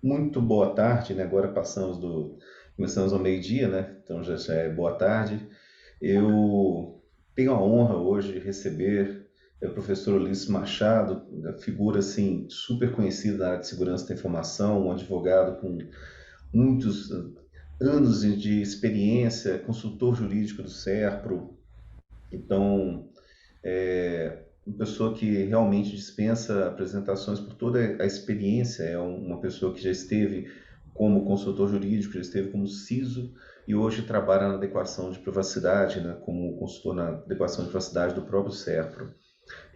Muito boa tarde, né? Agora começamos ao meio-dia, né? Então já é boa tarde. Eu tenho a honra hoje de receber o professor Ulisses Machado, uma figura assim super conhecida na área de segurança da informação, um advogado com muitos anos de experiência, consultor jurídico do SERPRO. Então, uma pessoa que realmente dispensa apresentações por toda a experiência, é uma pessoa que já esteve como consultor jurídico, já esteve como CISO e hoje trabalha na adequação de privacidade, né, como consultor na adequação de privacidade do próprio SERPRO.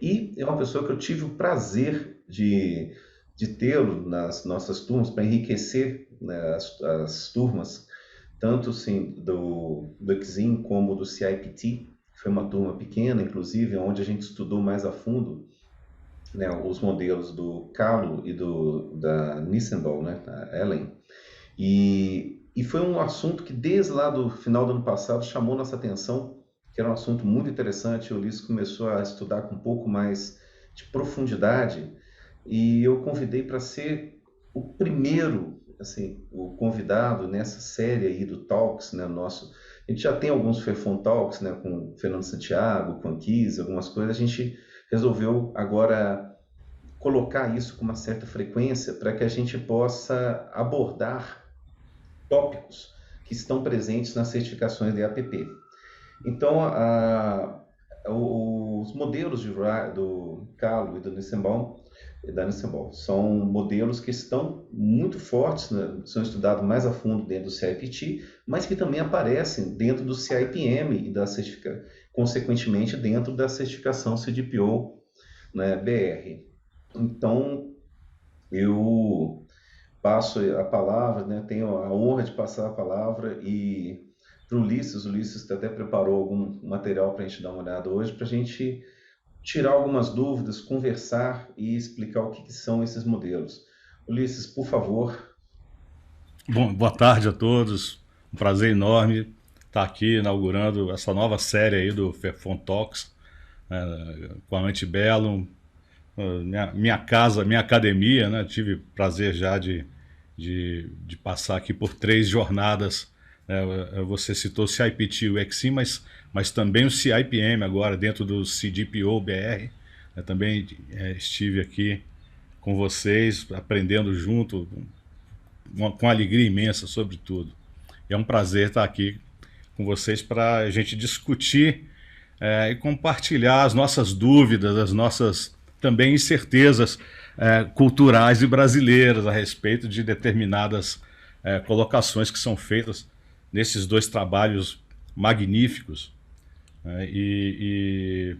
E é uma pessoa que eu tive o prazer de tê-lo nas nossas turmas para enriquecer, né, as turmas, tanto sim, do EXIM como do CIPT. Foi uma turma pequena, inclusive, onde a gente estudou mais a fundo, né, os modelos do Calo e da Nissendahl, né, da Ellen. E foi um assunto que, desde lá do final do ano passado, chamou nossa atenção, que era um assunto muito interessante. O Ulisses começou a estudar com um pouco mais de profundidade e eu convidei para ser o primeiro, assim, o convidado nessa série aí do Talks, né, nosso. A gente já tem alguns Fefon Talks, né, com o Fernando Santiago, com a Kiz, algumas coisas. A gente resolveu agora colocar isso com uma certa frequência para que a gente possa abordar tópicos que estão presentes nas certificações de APP. Então, os modelos do Calo e da Nissenbaum são modelos que estão muito fortes, né? São estudados mais a fundo dentro do CIPT, mas que também aparecem dentro do CIPM consequentemente dentro da certificação CDPO, né, BR. Então, eu passo a palavra, né? Tenho a honra de passar a palavra e para o Ulisses até preparou algum material para a gente dar uma olhada hoje, para a gente tirar algumas dúvidas, conversar e explicar o que são esses modelos. Ulisses, por favor. Bom, boa tarde a todos. Um prazer enorme estar aqui inaugurando essa nova série aí do Fefon Talks, com a Antebellum, minha casa, minha academia, né? Tive prazer já de passar aqui por 3 jornadas. Você citou o CIPT e o EXIM, mas também o CIPM agora dentro do CDPO BR. Também estive aqui com vocês, aprendendo junto, com alegria imensa, sobretudo. É um prazer estar aqui com vocês para a gente discutir e compartilhar as nossas dúvidas, as nossas também incertezas culturais e brasileiras a respeito de determinadas colocações que são feitas nesses 2 trabalhos magníficos. E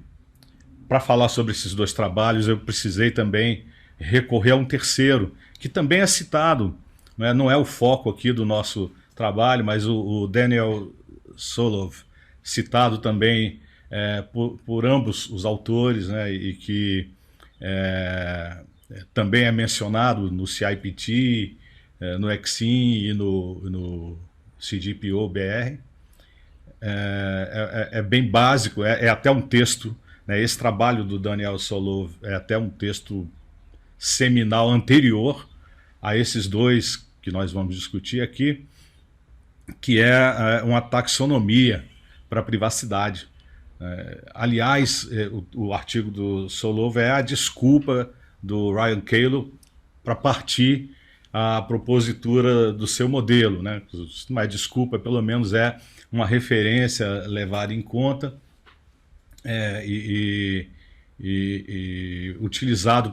para falar sobre esses 2 trabalhos, eu precisei também recorrer a um terceiro, que também é citado, né? Não é o foco aqui do nosso trabalho, mas o Daniel Solov, citado também por ambos os autores, né? E que também é mencionado no CIPT, no EXIM e no CDPO-BR. É bem básico, é até um texto, né? Esse trabalho do Daniel Solov é até um texto seminal anterior a esses 2 que nós vamos discutir aqui, que é uma taxonomia para a privacidade. Aliás, o artigo do Solov é a desculpa do Ryan Calo para partir a propositura do seu modelo, né? Não é desculpa, pelo menos é uma referência levada em conta e utilizado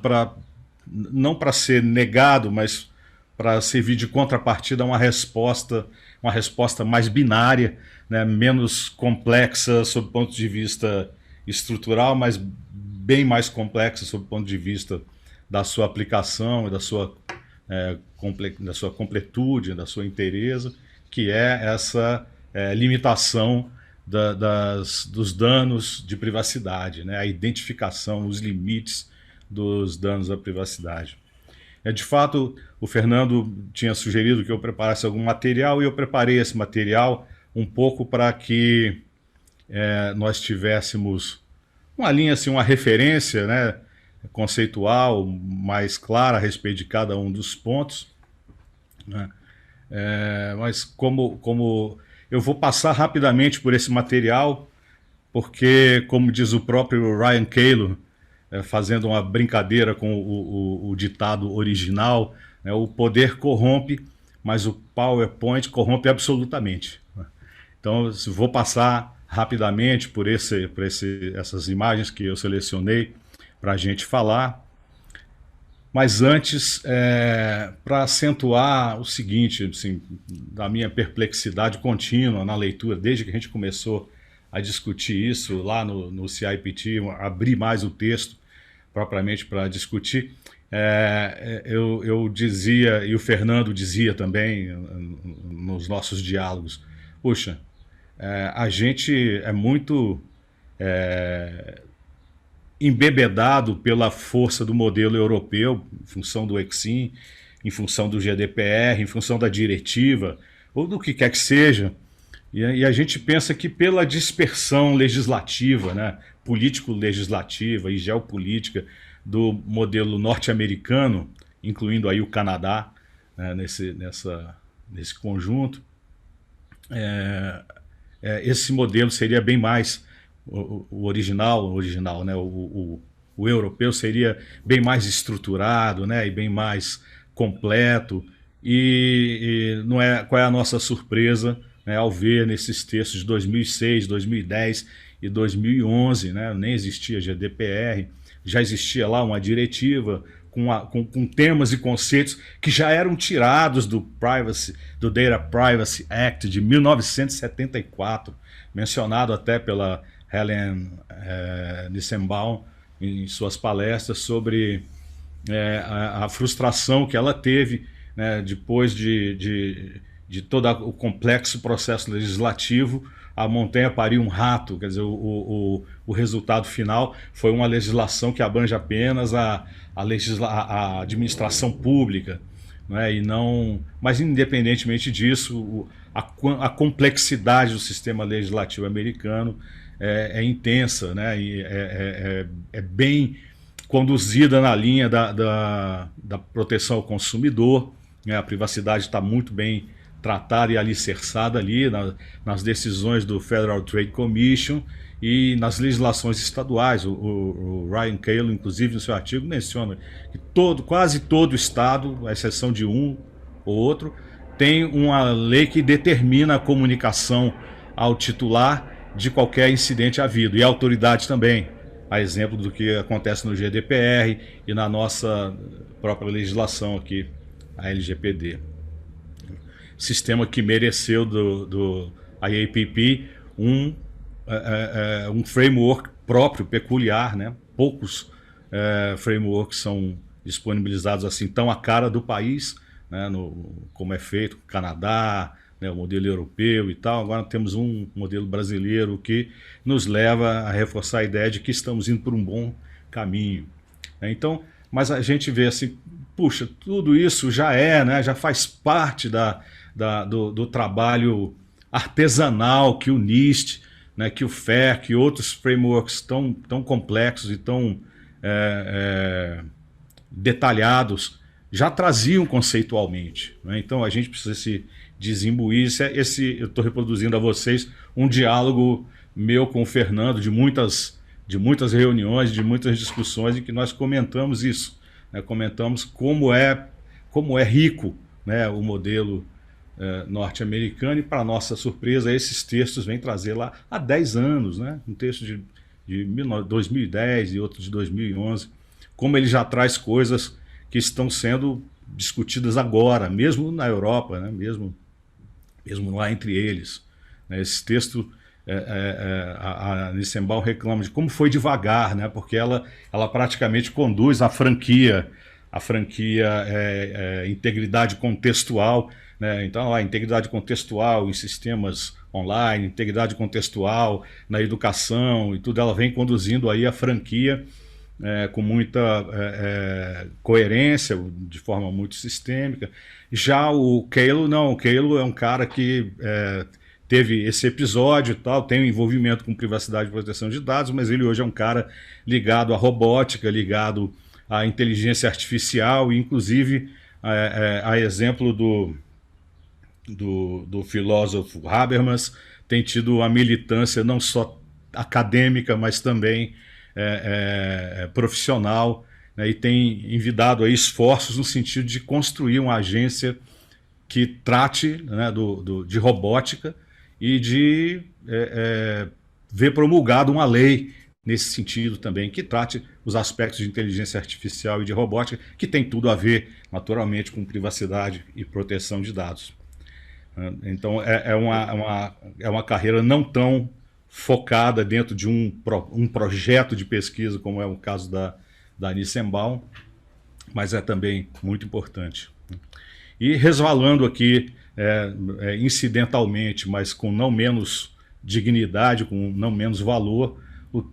não para ser negado, mas para servir de contrapartida a uma resposta mais binária, né, menos complexa sob o ponto de vista estrutural, mas bem mais complexa sob o ponto de vista da sua aplicação e da sua completude, da sua inteireza, que é essa limitação dos danos de privacidade, né, a identificação, os limites dos danos à privacidade. De fato, o Fernando tinha sugerido que eu preparasse algum material e eu preparei esse material um pouco para que nós tivéssemos uma linha, assim, uma referência, né, conceitual mais clara a respeito de cada um dos pontos, né? Mas como eu vou passar rapidamente por esse material, porque, como diz o próprio Ryan Calo, fazendo uma brincadeira com o ditado original, né, o poder corrompe, mas o PowerPoint corrompe absolutamente. Então, vou passar rapidamente por essas imagens que eu selecionei para a gente falar. Mas antes, para acentuar o seguinte, assim, da minha perplexidade contínua na leitura, desde que a gente começou a discutir isso lá no CIPT, abrir mais o texto propriamente para discutir, eu dizia, e o Fernando dizia também nos nossos diálogos, puxa, a gente é muito embebedado pela força do modelo europeu, em função do ECSIM, em função do GDPR, em função da diretiva, ou do que quer que seja, e a gente pensa que pela dispersão legislativa, né, político-legislativa e geopolítica do modelo norte-americano, incluindo aí o Canadá, né, nesse conjunto, esse modelo seria bem mais o original, né, o europeu seria bem mais estruturado, né, e bem mais completo. E não é, qual é a nossa surpresa, né, ao ver nesses textos de 2006, 2010 e 2011, né, nem existia GDPR, já existia lá uma diretiva com temas e conceitos que já eram tirados do Data Privacy Act de 1974, mencionado até pela Helen Nissenbaum em suas palestras sobre a frustração que ela teve, né, depois de todo o complexo processo legislativo. A montanha pariu um rato, quer dizer, o resultado final foi uma legislação que abrange apenas a administração pública, né, e não, mas independentemente disso, a complexidade do sistema legislativo americano é intensa, né, e é bem conduzida na linha da proteção ao consumidor, né, a privacidade está muito bem tratada e alicerçada ali nas decisões do Federal Trade Commission e nas legislações estaduais. O Ryan Calo, inclusive, no seu artigo, menciona que quase todo estado, à exceção de um ou outro, tem uma lei que determina a comunicação ao titular de qualquer incidente havido, e a autoridade também, a exemplo do que acontece no GDPR e na nossa própria legislação aqui, a LGPD. Sistema que mereceu do IAPP um framework próprio, peculiar, né? Poucos frameworks são disponibilizados assim tão à cara do país, né? Como é feito no Canadá, né? O modelo europeu e tal. Agora temos um modelo brasileiro que nos leva a reforçar a ideia de que estamos indo por um bom caminho, né? Então, mas a gente vê assim, puxa, tudo isso já né? Já faz parte do trabalho artesanal que o NIST, né, que o FAIR, que outros frameworks tão complexos e tão detalhados já traziam conceitualmente, né? Então a gente precisa se desimbuir. Eu estou reproduzindo a vocês um diálogo meu com o Fernando de muitas reuniões, de muitas discussões em que nós comentamos isso, né? Comentamos como é rico, né, o modelo norte-americano, e para nossa surpresa esses textos vêm trazer lá há 10 anos, né? Um texto de 2010 e outro de 2011, como ele já traz coisas que estão sendo discutidas agora, mesmo na Europa, né? mesmo lá entre eles, né? Esse texto, a Nissenbaum reclama de como foi devagar, né? Porque ela praticamente conduz a franquia integridade contextual, né? Então, a integridade contextual em sistemas online, integridade contextual na educação e tudo, ela vem conduzindo aí a franquia, com muita coerência, de forma muito sistêmica. Já o Calo, não, o Calo é um cara que teve esse episódio e tal, tem um envolvimento com privacidade e proteção de dados, mas ele hoje é um cara ligado à robótica, ligado à inteligência artificial, e inclusive a exemplo do filósofo Habermas, tem tido a militância não só acadêmica, mas também profissional, né, e tem envidado aí esforços no sentido de construir uma agência que trate, né, de robótica e de ver promulgada uma lei nesse sentido também, que trate os aspectos de inteligência artificial e de robótica, que tem tudo a ver, naturalmente, com privacidade e proteção de dados. Então, é uma carreira não tão focada dentro de um projeto de pesquisa, como é o caso da Nissenbaum, mas é também muito importante. E resvalando aqui, incidentalmente, mas com não menos dignidade, com não menos valor,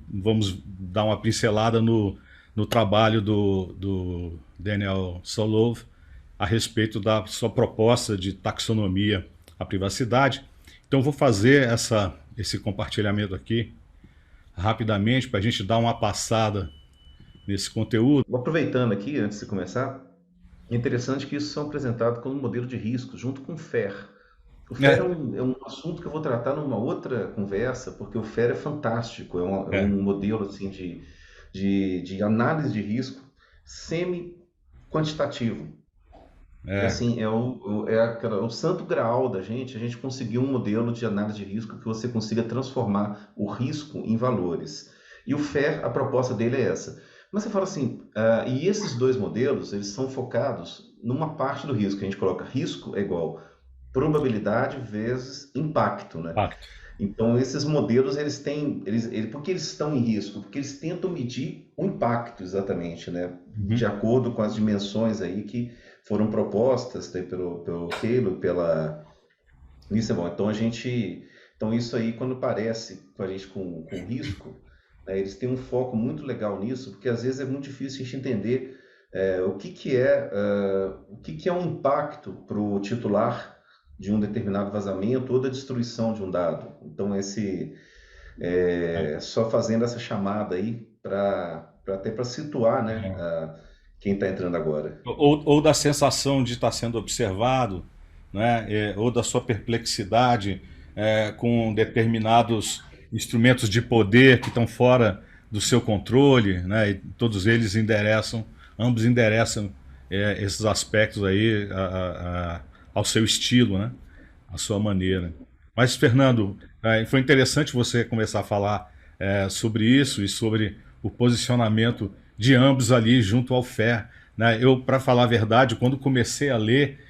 vamos dar uma pincelada no trabalho do Daniel Solove a respeito da sua proposta de taxonomia à privacidade. Então, vou fazer esse compartilhamento aqui rapidamente para a gente dar uma passada nesse conteúdo. Aproveitando aqui, antes de começar, é interessante que isso são apresentado como modelo de risco, junto com o FAIR. O FAIR é um assunto que eu vou tratar numa outra conversa, porque o FAIR é fantástico, é um modelo assim, de análise de risco semi-quantitativo. Assim, é o santo graal da gente, a gente conseguir um modelo de análise de risco que você consiga transformar o risco em valores. E o FAIR, a proposta dele é essa. Mas você fala assim, e esses dois modelos, eles são focados numa parte do risco. A gente coloca risco é igual probabilidade vezes impacto, né? Então, esses modelos, por que eles estão em risco? Porque eles tentam medir o impacto, exatamente, né? De acordo com as dimensões aí que foram propostas, né, pelo Calo e pela Nissenbaum. Então, isso aí, quando parece com a gente com risco, eles têm um foco muito legal nisso, porque às vezes é muito difícil a gente entender o que é um impacto para o titular de um determinado vazamento ou da destruição de um dado. Então, só fazendo essa chamada aí até para situar, né, quem está entrando agora. Ou da sensação de estar sendo observado, né, ou da sua perplexidade com determinados instrumentos de poder que estão fora do seu controle, né, e todos eles ambos endereçam esses aspectos aí ao seu estilo, né, à sua maneira. Mas, Fernando, foi interessante você começar a falar sobre isso e sobre o posicionamento de ambos ali junto ao FAIR, né? Eu, para falar a verdade, quando comecei a ler,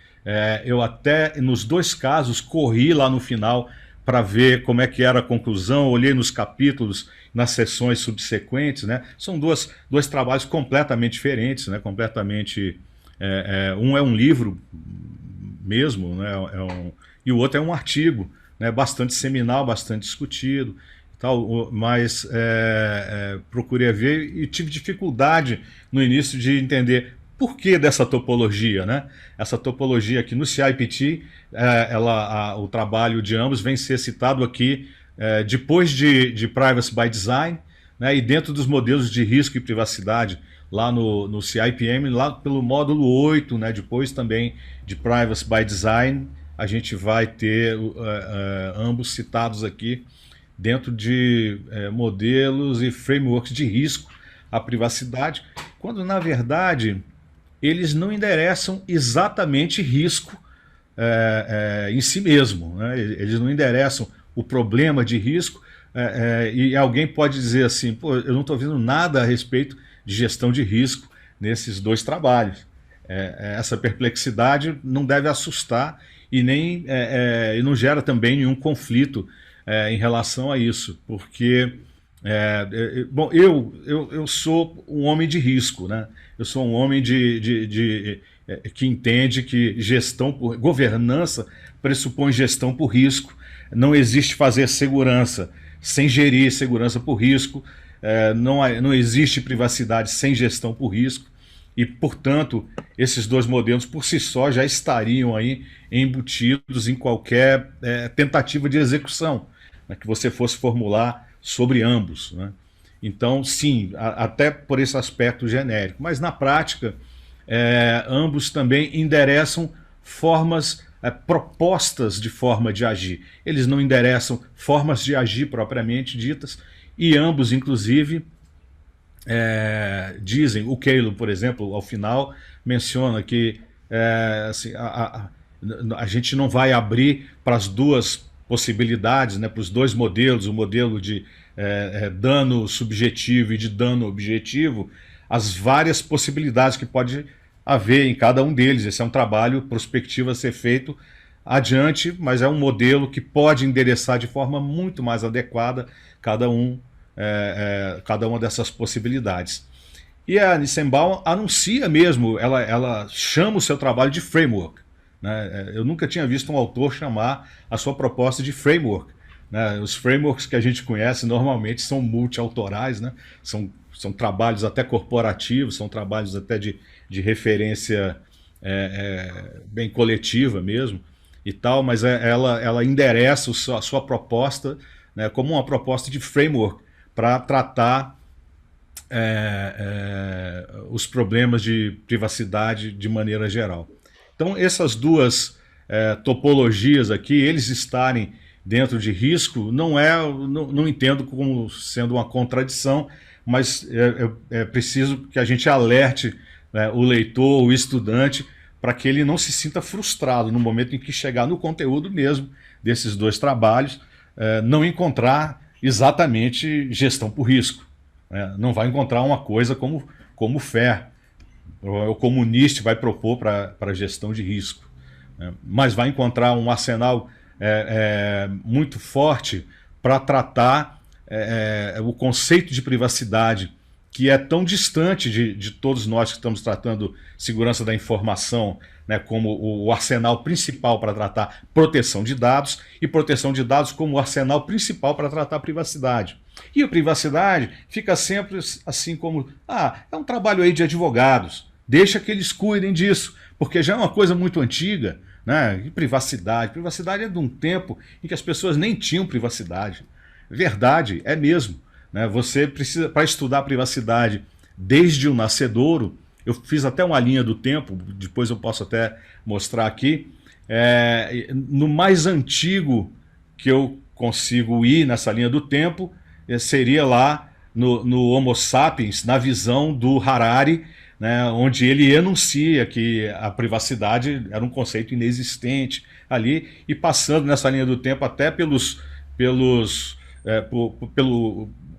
eu até, nos dois casos, corri lá no final para ver como é que era a conclusão, olhei nos capítulos, nas sessões subsequentes, né? São dois trabalhos completamente diferentes, né? Completamente, um é um livro mesmo, né? E o outro é um artigo, né? Bastante seminal, bastante discutido, tal, mas procurei ver e tive dificuldade no início de entender por que dessa topologia, né? Essa topologia aqui no CIPT, o trabalho de ambos vem ser citado aqui depois de Privacy by Design, né? E dentro dos modelos de risco e privacidade, lá no CIPM, lá pelo módulo 8, né? Depois também de Privacy by Design, a gente vai ter ambos citados aqui dentro de modelos e frameworks de risco à privacidade, quando na verdade eles não endereçam exatamente risco em si mesmo, né? Eles não endereçam o problema de risco, e alguém pode dizer assim, pô, eu não estou vendo nada a respeito de gestão de risco nesses dois trabalhos. Essa perplexidade não deve assustar e não gera também nenhum conflito em relação a isso, porque bom, eu sou um homem de risco, né? Eu sou um homem que entende que governança pressupõe gestão por risco. Não existe fazer segurança sem gerir segurança por risco. não existe privacidade sem gestão por risco e, portanto, esses dois modelos por si só já estariam aí embutidos em qualquer tentativa de execução, né, que você fosse formular sobre ambos, né? Então, sim, até por esse aspecto genérico, mas na prática, ambos também endereçam formas, propostas de forma de agir. Eles não endereçam formas de agir propriamente ditas, e ambos, inclusive, dizem, o Caleb, por exemplo, ao final, menciona que assim, a gente não vai abrir para as duas possibilidades, né, para os dois modelos, o modelo de dano subjetivo e de dano objetivo, as várias possibilidades que pode haver em cada um deles. Esse é um trabalho prospectivo a ser feito adiante, mas é um modelo que pode endereçar de forma muito mais adequada cada uma dessas possibilidades. E a Nissenbaum anuncia mesmo, ela chama o seu trabalho de framework, né? Eu nunca tinha visto um autor chamar a sua proposta de framework, né? Os frameworks que a gente conhece normalmente são multi-autorais, né? São trabalhos até corporativos, são trabalhos até de referência bem coletiva mesmo e tal, mas ela endereça a sua proposta, né, como uma proposta de framework para tratar os problemas de privacidade de maneira geral. Então, essas duas topologias aqui, eles estarem dentro de risco, não entendo como sendo uma contradição, mas é preciso que a gente alerte, né, o leitor, o estudante, para que ele não se sinta frustrado no momento em que chegar no conteúdo mesmo desses dois trabalhos, não encontrar exatamente gestão por risco. Não vai encontrar uma coisa como FAIR, ou como o NIST vai propor para gestão de risco, né? Mas vai encontrar um arsenal muito forte para tratar o conceito de privacidade, que é tão distante de todos nós que estamos tratando segurança da informação, né, como o arsenal principal para tratar proteção de dados, e proteção de dados como o arsenal principal para tratar privacidade. E a privacidade fica sempre assim como, é um trabalho aí de advogados, deixa que eles cuidem disso, porque já é uma coisa muito antiga, né? E privacidade é de um tempo em que as pessoas nem tinham privacidade. Verdade, é mesmo, né? Você precisa, para estudar privacidade desde o nascedouro, eu fiz até uma linha do tempo, depois eu posso até mostrar aqui, no mais antigo que eu consigo ir nessa linha do tempo, seria lá no Homo sapiens, na visão do Harari, né, onde ele enuncia que a privacidade era um conceito inexistente ali, e passando nessa linha do tempo até pelo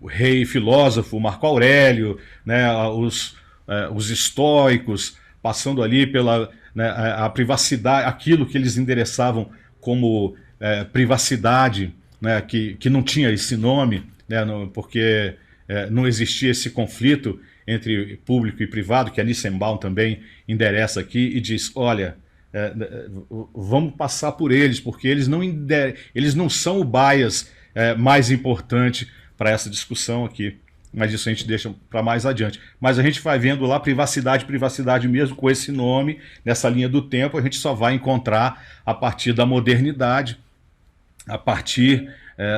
rei filósofo Marco Aurélio, né, os estoicos, passando ali pela, né, a privacidade, aquilo que eles endereçavam como privacidade, né, que não tinha esse nome, né, porque não existia esse conflito entre público e privado, que a Nissenbaum também endereça aqui e diz, olha, vamos passar por eles, porque eles não são o bias mais importante para essa discussão aqui, mas isso a gente deixa para mais adiante. Mas a gente vai vendo lá privacidade mesmo com esse nome, nessa linha do tempo, a gente só vai encontrar a partir da modernidade, a partir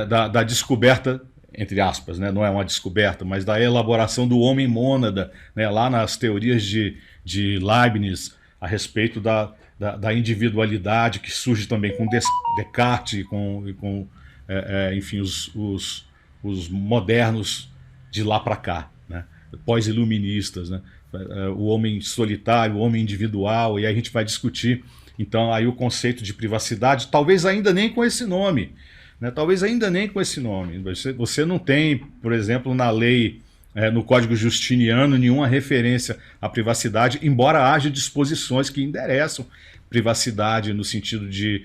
da descoberta, entre aspas, né? Não é uma descoberta, mas da elaboração do homem mônada, né? Lá nas teorias de Leibniz, a respeito da individualidade, que surge também com Descartes e com enfim, os modernos de lá para cá, né? Pós-iluministas, né? O homem solitário, o homem individual, e aí a gente vai discutir, então, aí o conceito de privacidade, talvez ainda nem com esse nome, né? Talvez ainda nem com esse nome. Você não tem, por exemplo, na lei, no Código Justiniano, nenhuma referência à privacidade, embora haja disposições que endereçam privacidade no sentido de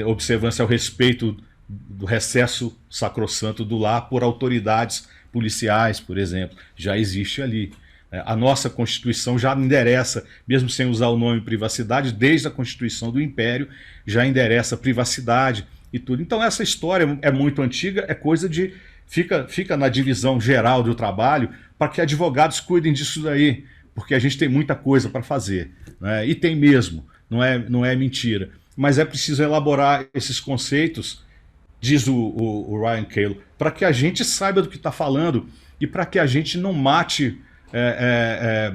observância ao respeito do recesso sacrossanto do lar por autoridades policiais, por exemplo. Já existe ali. A nossa Constituição já endereça, mesmo sem usar o nome privacidade, desde a Constituição do Império, já endereça privacidade e tudo. Então essa história é muito antiga, é coisa de fica na divisão geral do trabalho para que advogados cuidem disso daí, porque a gente tem muita coisa para fazer, né? E tem mesmo, não é mentira. Mas é preciso elaborar esses conceitos, diz o Ryan Calo, para que a gente saiba do que está falando e para que a gente não mate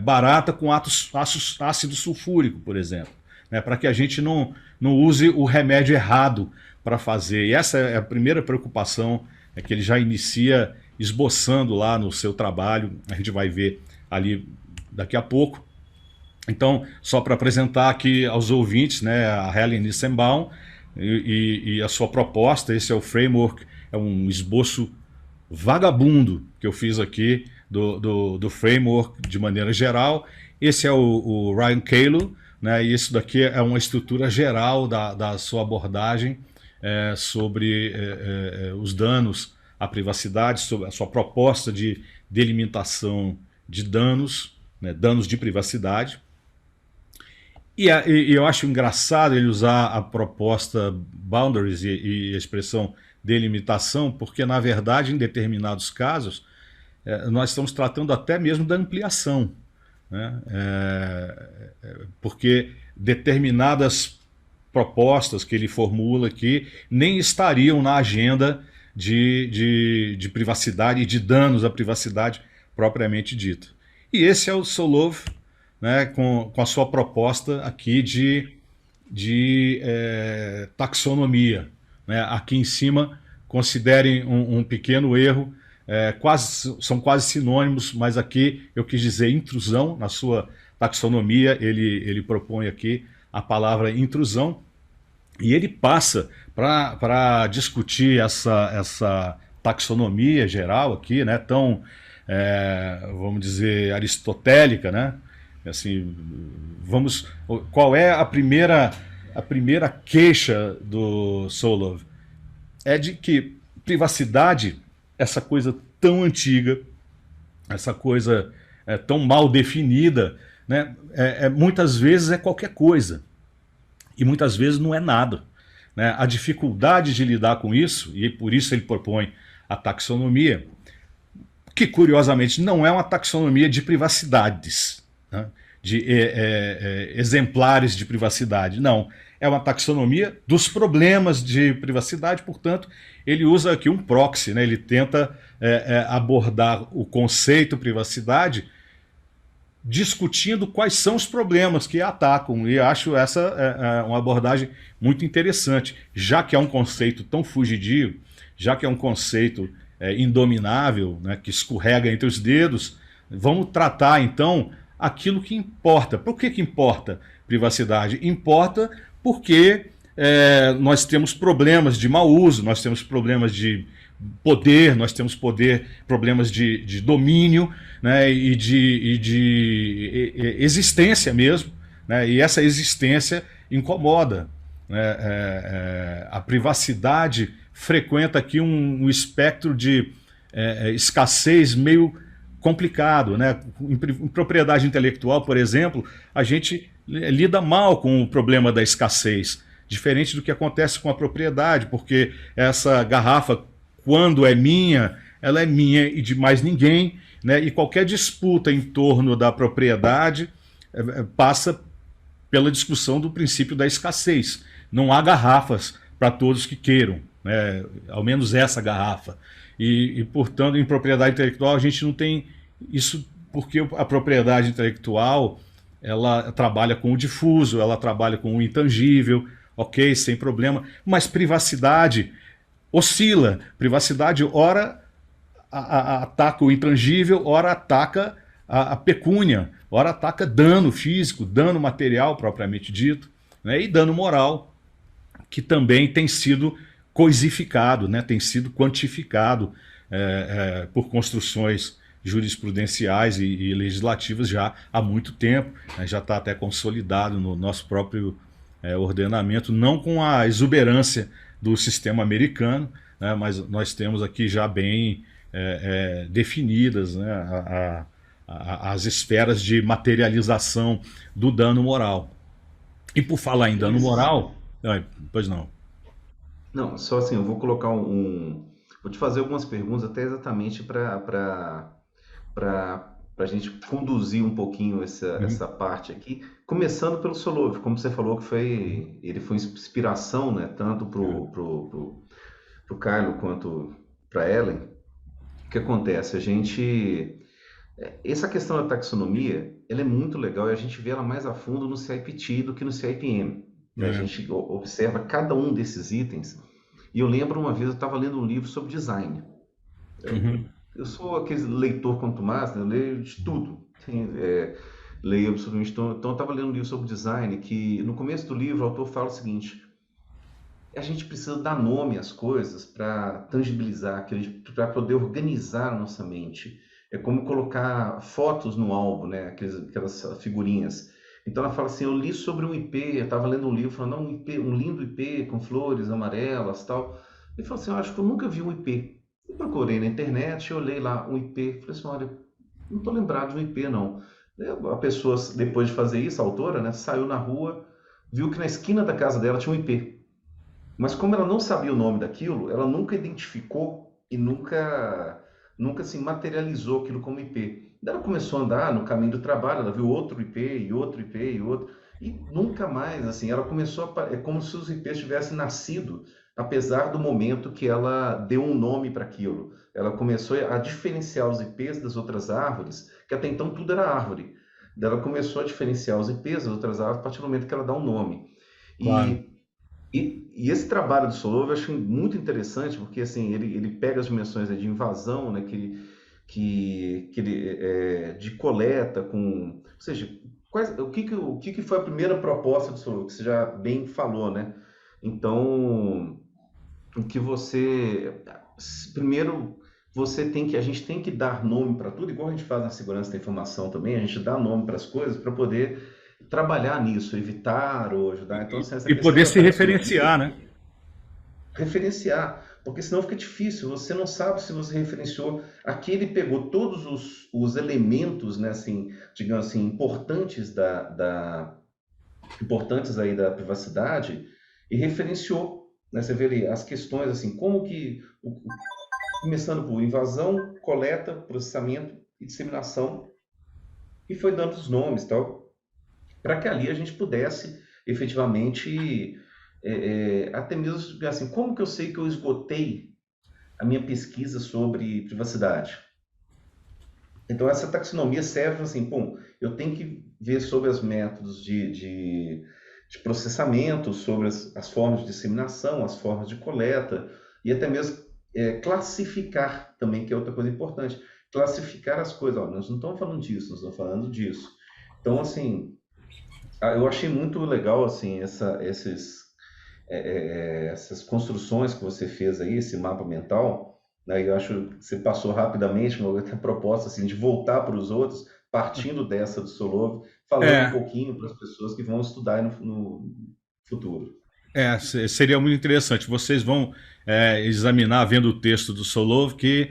barata com ácido sulfúrico, por exemplo, né? Para que a gente não use o remédio errado para fazer. E essa é a primeira preocupação que ele já inicia esboçando lá no seu trabalho. A gente vai ver ali daqui a pouco. Então, só para apresentar aqui aos ouvintes, né, a Helen Nissenbaum e a sua proposta. Esse é o framework, é um esboço vagabundo que eu fiz aqui do framework de maneira geral. Esse é o Ryan Calo, né, e isso daqui é uma estrutura geral da sua abordagem sobre os danos à privacidade, sobre a sua proposta de delimitação de danos, né, danos de privacidade. E eu acho engraçado ele usar a proposta boundaries e a expressão delimitação, porque, na verdade, em determinados casos, nós estamos tratando até mesmo da ampliação, né? Porque determinadas propostas que ele formula aqui nem estariam na agenda de privacidade e de danos à privacidade propriamente dita. E esse é o Solove, né, com a sua proposta aqui de taxonomia, né? Aqui em cima, considerem um pequeno erro, são quase sinônimos, mas aqui eu quis dizer intrusão. Na sua taxonomia ele propõe aqui a palavra intrusão, e ele passa para discutir essa taxonomia geral aqui, né, tão, vamos dizer, aristotélica, né? Assim, qual é a primeira queixa do Solove? É de que privacidade, essa coisa tão antiga, essa coisa tão mal definida, né, muitas vezes é qualquer coisa, e muitas vezes não é nada, né? A dificuldade de lidar com isso, e por isso ele propõe a taxonomia, que curiosamente não é uma taxonomia de privacidades, né, de exemplares de privacidade, não. É uma taxonomia dos problemas de privacidade. Portanto, ele usa aqui um proxy, né? Ele tenta abordar o conceito privacidade discutindo quais são os problemas que atacam, e acho essa uma abordagem muito interessante, já que é um conceito tão fugidio, já que é um conceito indominável, né, que escorrega entre os dedos. Vamos tratar então aquilo que importa. Por que importa privacidade? Importa porque nós temos problemas de mau uso, nós temos problemas de poder, nós temos problemas de domínio, né, e de existência mesmo, né, e essa existência incomoda, né. A privacidade frequenta aqui um espectro de escassez meio complicado, né? Em propriedade intelectual, por exemplo, a gente lida mal com o problema da escassez, diferente do que acontece com a propriedade, porque essa garrafa, quando é minha, ela é minha e de mais ninguém, né? E qualquer disputa em torno da propriedade passa pela discussão do princípio da escassez. Não há garrafas para todos que queiram, né? Ao menos essa garrafa. E, portanto, em propriedade intelectual a gente não tem isso, porque a propriedade intelectual ela trabalha com o difuso, ela trabalha com o intangível, ok, sem problema, mas privacidade oscila. Privacidade ora ataca o intangível, ora ataca a pecúnia, ora ataca dano físico, dano material propriamente dito, né, e dano moral, que também tem sido coisificado, né, tem sido quantificado por construções jurisprudenciais e legislativas já há muito tempo, né, já está até consolidado no nosso próprio ordenamento, não com a exuberância do sistema americano, né, mas nós temos aqui já bem definidas, né, as esferas de materialização do dano moral. E por falar em dano moral... Pois não. Não, só assim, eu vou colocar vou te fazer algumas perguntas até exatamente para a gente conduzir um pouquinho Uhum, essa parte aqui, começando pelo Solov, como você falou que uhum, ele foi inspiração, né, tanto é, pro Carlo quanto para Ellen. O que acontece? Essa questão da taxonomia, ela é muito legal e a gente vê ela mais a fundo no CIPT do que no CIPM. Né? A é, gente observa cada um desses itens. E eu lembro uma vez eu estava lendo um livro sobre design. uhum, Eu sou aquele leitor contumaz, né? Eu leio de tudo. Leio absolutamente. Então eu estava lendo um livro sobre design que no começo do livro o autor fala o seguinte: a gente precisa dar nome às coisas para tangibilizar, para poder organizar a nossa mente. É como colocar fotos no álbum, né? Aquelas figurinhas. Então ela fala assim: eu li sobre um IP, eu estava lendo um livro falando, não, um IP, um lindo IP com flores amarelas, tal. Ele falou assim: eu acho que eu nunca vi um IP. Eu procurei na internet, eu olhei lá um IP, falei assim: olha, não estou lembrado de um IP não. A pessoa, depois de fazer isso, a autora, né, saiu na rua, viu que na esquina da casa dela tinha um IP. Mas como ela não sabia o nome daquilo, ela nunca identificou e nunca assim, materializou aquilo como IP. Daí ela começou a andar no caminho do trabalho, ela viu outro IP e outro IP e outro, e nunca mais, assim, ela começou é como se os IPs tivessem nascido, apesar do momento que ela deu um nome para aquilo. Ela começou a diferenciar os IPs das outras árvores, que até então tudo era árvore. Daí ela começou a diferenciar os IPs das outras árvores a partir do momento que ela dá um nome. claro. E esse trabalho do Solov eu acho muito interessante, porque assim, ele pega as dimensões, né, de invasão, né, de coleta, ou seja, o que que foi a primeira proposta do Solov, que você já bem falou, né? Então, o que você, primeiro, a gente tem que dar nome para tudo, igual a gente faz na segurança da informação também, a gente dá nome para as coisas para poder trabalhar nisso, evitar ou ajudar. Então, assim, essa E questão poder da se referenciar, taxonomia, né? referenciar, porque senão fica difícil. Você não sabe se você referenciou. Aqui ele pegou todos os elementos, né, assim, digamos assim, importantes aí da privacidade e referenciou. Né? Você vê ali as questões assim, começando por invasão, coleta, processamento e disseminação, e foi dando os nomes, tal, para que ali a gente pudesse efetivamente até mesmo assim, como que eu sei que eu esgotei a minha pesquisa sobre privacidade? Então essa taxonomia serve assim, bom, eu tenho que ver sobre os métodos de processamento, sobre as formas de disseminação, as formas de coleta e até mesmo classificar também, que é outra coisa importante, classificar as coisas. Ó, nós não estamos falando disso, nós estamos falando disso. Então, assim, eu achei muito legal assim essas construções que você fez aí, esse mapa mental, né? Eu acho que você passou rapidamente uma outra proposta assim de voltar para os outros, partindo dessa do Solov, falando um É, pouquinho para as pessoas que vão estudar no futuro. seria muito interessante. Vocês vão examinar, vendo o texto do Solov, que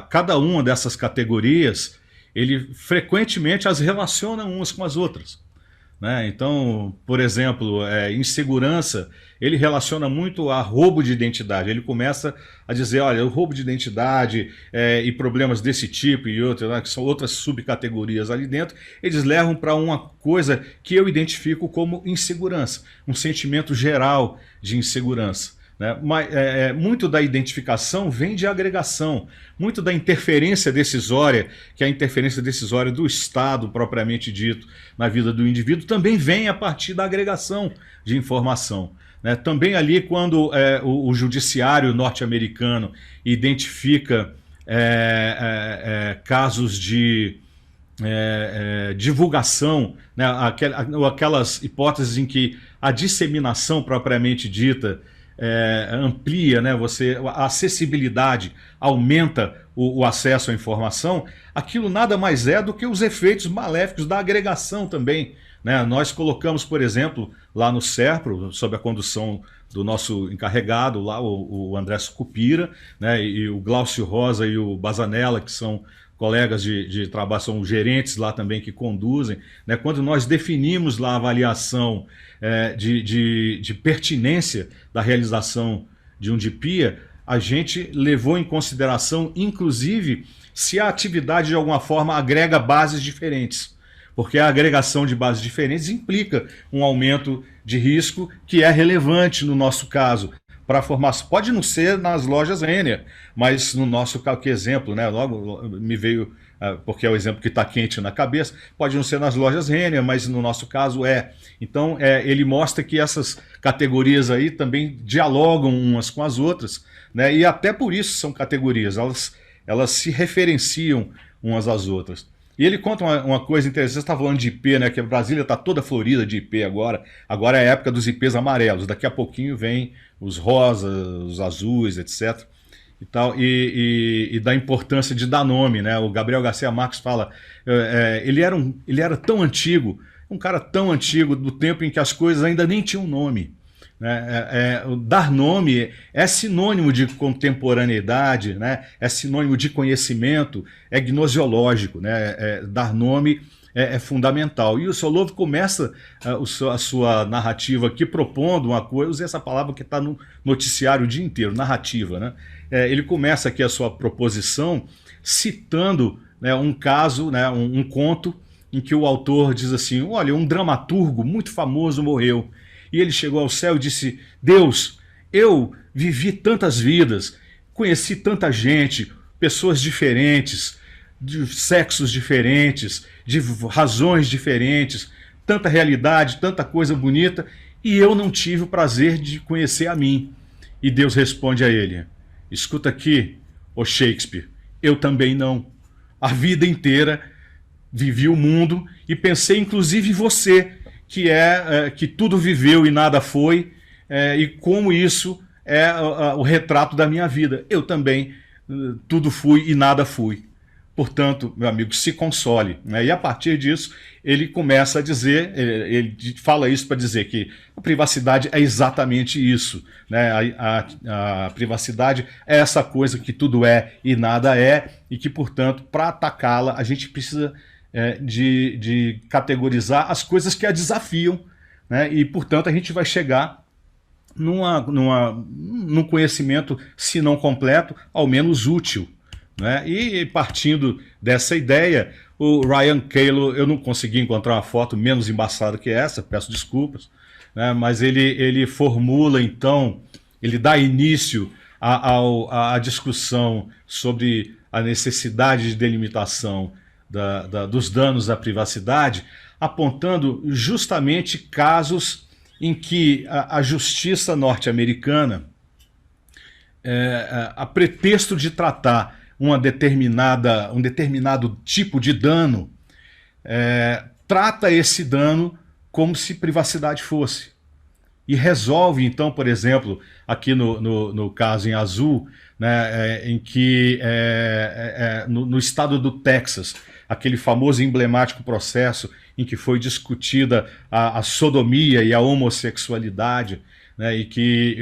cada uma dessas categorias, ele frequentemente as relaciona umas com as outras. Né? Então, por exemplo, insegurança, ele relaciona muito a roubo de identidade. Ele começa a dizer, olha, o roubo de identidade e problemas desse tipo e outros, né, que são outras subcategorias ali dentro, eles levam para uma coisa que eu identifico como insegurança, um sentimento geral de insegurança. Né? Mas, muito da identificação vem de agregação, muito da interferência decisória, que é a interferência decisória do Estado propriamente dito na vida do indivíduo, também vem a partir da agregação de informação. Né? Também ali quando o judiciário norte-americano identifica casos de divulgação, né? Aquelas hipóteses em que a disseminação propriamente dita amplia, né? A acessibilidade aumenta o acesso à informação, aquilo nada mais é do que os efeitos maléficos da agregação também. Né? Nós colocamos, por exemplo, lá no SERPRO, sob a condução do nosso encarregado, lá, o André Sucupira, né? E o Glaucio Rosa e o Bazanella, que são colegas de trabalho, são gerentes lá também que conduzem, né? Quando nós definimos lá a avaliação de pertinência da realização de um DPIA, a gente levou em consideração, inclusive, se a atividade de alguma forma agrega bases diferentes. Porque a agregação de bases diferentes implica um aumento de risco que é relevante no nosso caso para a formação. Pode não ser nas lojas Renner, mas no nosso caso, que exemplo, né? Logo me veio, porque é o exemplo que está quente na cabeça, pode não ser nas lojas Renner, mas no nosso caso é. Então, ele mostra que essas categorias aí também dialogam umas com as outras, né? E até por isso são categorias, elas se referenciam umas às outras. E ele conta uma coisa interessante, você está falando de IP, né? Que a Brasília está toda florida de IP agora. Agora é a época dos IPs amarelos. Daqui a pouquinho vem os rosas, os azuis, etc. E, tal, e da importância de dar nome, né? O Gabriel Garcia Marques fala, ele era tão antigo, um cara tão antigo, do tempo em que as coisas ainda nem tinham nome. Né? Dar nome é sinônimo de contemporaneidade, né? É sinônimo de conhecimento, é gnosiológico. Né? Dar nome é fundamental. E o Solove começa a sua narrativa aqui propondo uma coisa, usei essa palavra que está no noticiário o dia inteiro, narrativa. Né? Ele começa aqui a sua proposição citando, né, um caso, né, um conto em que o autor diz assim, olha, um dramaturgo muito famoso morreu. E ele chegou ao céu e disse, Deus, eu vivi tantas vidas, conheci tanta gente, pessoas diferentes, de sexos diferentes, de razões diferentes, tanta realidade, tanta coisa bonita, e eu não tive o prazer de conhecer a mim. E Deus responde a ele, escuta aqui, ô Shakespeare, eu também não. A vida inteira vivi o mundo e pensei inclusive em você, que tudo viveu e nada foi, e como isso é o retrato da minha vida. Eu também tudo fui e nada fui. Portanto, meu amigo, se console. Né? E a partir disso, ele começa a dizer, ele fala isso para dizer que a privacidade é exatamente isso. Né? A privacidade é essa coisa que tudo é e nada é, e que, portanto, para atacá-la, a gente precisa de categorizar as coisas que a desafiam, né? E, portanto, a gente vai chegar num conhecimento, se não completo, ao menos útil. Né? E partindo dessa ideia, o Ryan Calo, eu não consegui encontrar uma foto menos embaçada que essa, peço desculpas, né? Mas ele formula, então, ele dá início à discussão sobre a necessidade de delimitação dos danos à privacidade, apontando justamente casos em que a justiça norte-americana, a pretexto de tratar um determinado tipo de dano, trata esse dano como se privacidade fosse. E resolve, então, por exemplo, aqui no caso em azul, né, em que no estado do Texas, aquele famoso e emblemático processo em que foi discutida a sodomia e a homossexualidade, né, e que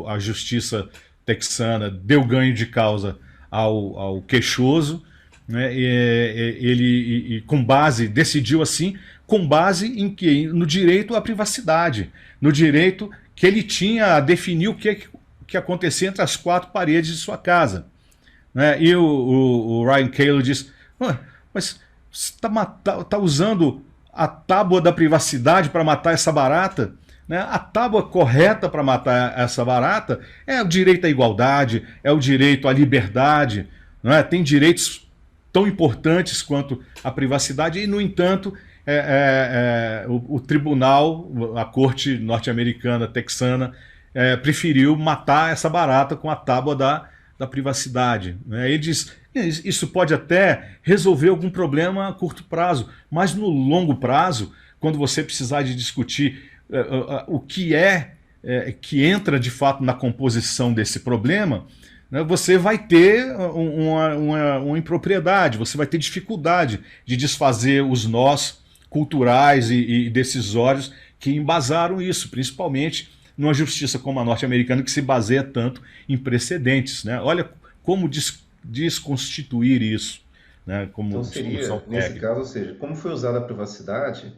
a justiça texana deu ganho de causa ao queixoso, né, ele com base, decidiu assim, com base em que? No direito à privacidade, no direito que ele tinha a definir o que acontecia entre as quatro paredes de sua casa. Né? E o Ryan Calo diz, mas você está usando a tábua da privacidade para matar essa barata? Né? A tábua correta para matar essa barata é o direito à igualdade, é o direito à liberdade, não é? Tem direitos tão importantes quanto a privacidade e, no entanto, o tribunal, a corte norte-americana, texana, preferiu matar essa barata com a tábua da privacidade. Né? Ele diz, isso pode até resolver algum problema a curto prazo, mas no longo prazo, quando você precisar de discutir o que que entra de fato na composição desse problema, né, você vai ter uma impropriedade, você vai ter dificuldade de desfazer os nós culturais e decisórios que embasaram isso, principalmente numa justiça como a norte-americana, que se baseia tanto em precedentes. Né? Olha como desconstituir isso, né, como Então solução seria, nesse técnica. caso, ou seja, como foi usada a privacidade,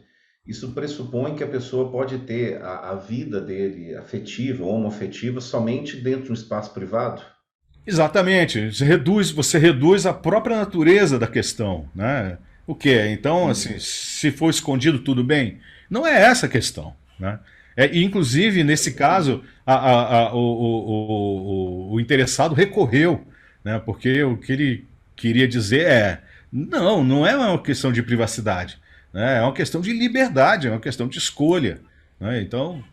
isso pressupõe que a pessoa pode ter a vida dele afetiva, homoafetiva, somente dentro de um espaço privado? Exatamente. Você reduz a própria natureza da questão, né? O que é? Então, assim, se for escondido, tudo bem? Não é essa a questão, né? E, inclusive, nesse caso, o interessado recorreu, né? Porque o que ele queria dizer é, não é uma questão de privacidade, né? É uma questão de liberdade, é uma questão de escolha, né? Então,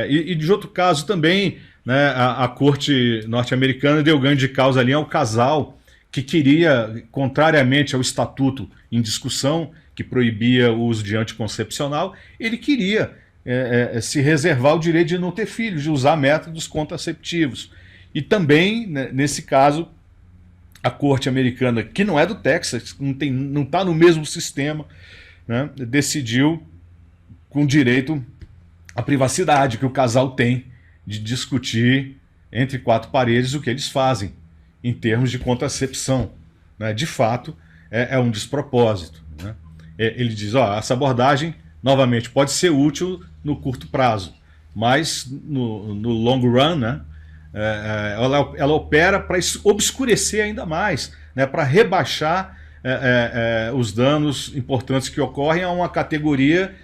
e de outro caso também, né, a corte norte-americana deu ganho de causa ali ao casal que queria, contrariamente ao estatuto em discussão, que proibia o uso de anticoncepcional, ele queria se reservar o direito de não ter filhos, de usar métodos contraceptivos. E também, né, nesse caso, a corte americana, que não é do Texas, não está no mesmo sistema, né, decidiu com direito à privacidade que o casal tem de discutir entre quatro paredes o que eles fazem em termos de contracepção. Né? De fato, é um despropósito. Né? Ele diz, essa abordagem, novamente, pode ser útil no curto prazo, mas no long run, né, ela opera para obscurecer ainda mais, né, para rebaixar os danos importantes que ocorrem a uma categoria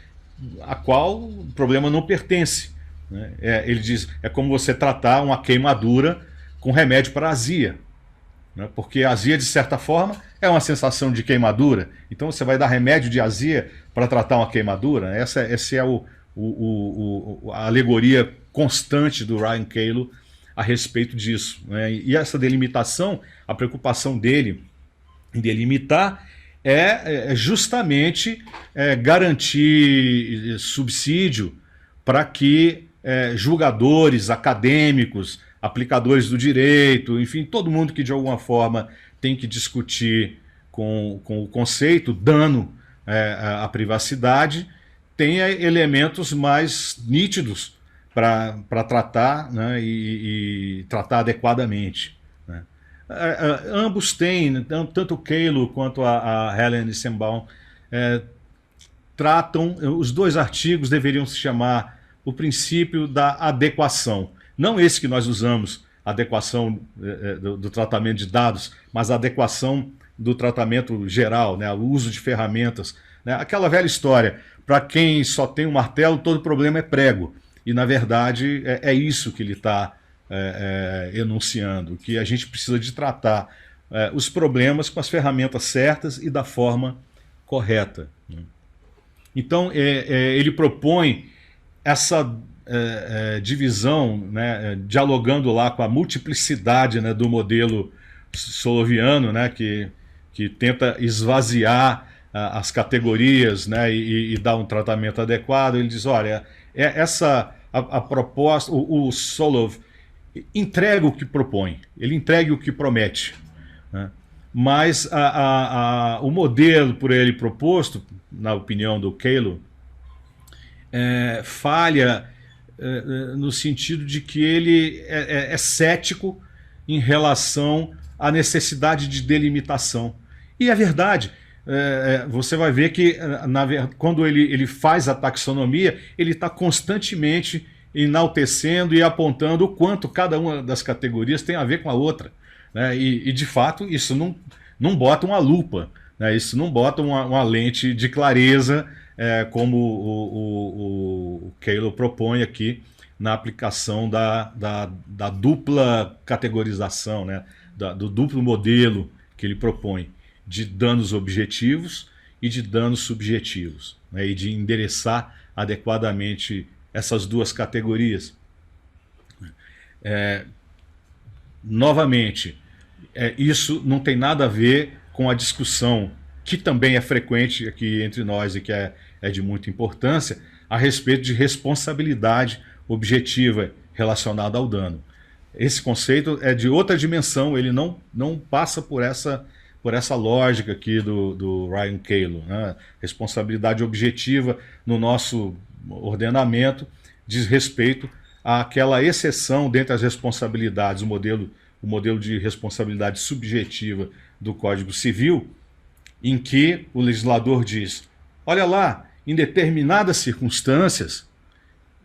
a qual o problema não pertence. Né? Ele diz, é como você tratar uma queimadura com remédio para azia. Né? Porque a azia, de certa forma, é uma sensação de queimadura. Então você vai dar remédio de azia para tratar uma queimadura? Essa é a alegoria constante do Ryan Calo a respeito disso. Né? E essa delimitação, a preocupação dele em delimitar é justamente garantir subsídio para que julgadores, acadêmicos, aplicadores do direito, enfim, todo mundo que de alguma forma tem que discutir com o conceito, dano à privacidade, tenha elementos mais nítidos para tratar, né, e tratar adequadamente. Né. Ambos têm, tanto o Calo quanto a Helen Nissenbaum, tratam, os dois artigos deveriam se chamar o princípio da adequação. Não esse que nós usamos, adequação do tratamento de dados, mas a adequação do tratamento geral, né, o uso de ferramentas. Né, aquela velha história, para quem só tem um martelo, todo problema é prego. E, na verdade, é isso que ele está enunciando, que a gente precisa de tratar os problemas com as ferramentas certas e da forma correta. Né. Então, ele propõe essa divisão, né, dialogando lá com a multiplicidade, né, do modelo soloviano, né, que tenta esvaziar as categorias, né, e dar um tratamento adequado. Ele diz, olha, a proposta, o Solov entrega o que propõe, ele entrega o que promete, né, mas o modelo por ele proposto, na opinião do Calo, falha no sentido de que ele é cético em relação à necessidade de delimitação. E é verdade. Você vai ver que quando ele faz a taxonomia, ele está constantemente enaltecendo e apontando o quanto cada uma das categorias tem a ver com a outra. Né? E de fato, isso não bota uma lupa, né? Isso não bota uma lente de clareza, como o Calo propõe aqui na aplicação da dupla categorização, né? Do duplo modelo que ele propõe, de danos objetivos e de danos subjetivos, né? E de endereçar adequadamente essas duas categorias. Novamente, isso não tem nada a ver com a discussão que também é frequente aqui entre nós e que é de muita importância, a respeito de responsabilidade objetiva relacionada ao dano. Esse conceito é de outra dimensão, ele não passa por essa lógica aqui do Ryan Calo. Né? Responsabilidade objetiva no nosso ordenamento diz respeito àquela exceção dentre as responsabilidades, o modelo de responsabilidade subjetiva do Código Civil, em que o legislador diz, olha lá, em determinadas circunstâncias,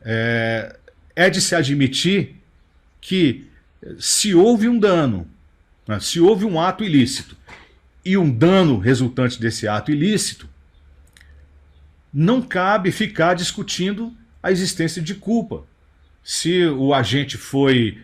é de se admitir que se houve um dano né? Se houve um ato ilícito e um dano resultante desse ato ilícito, não cabe ficar discutindo a existência de culpa. Se o agente foi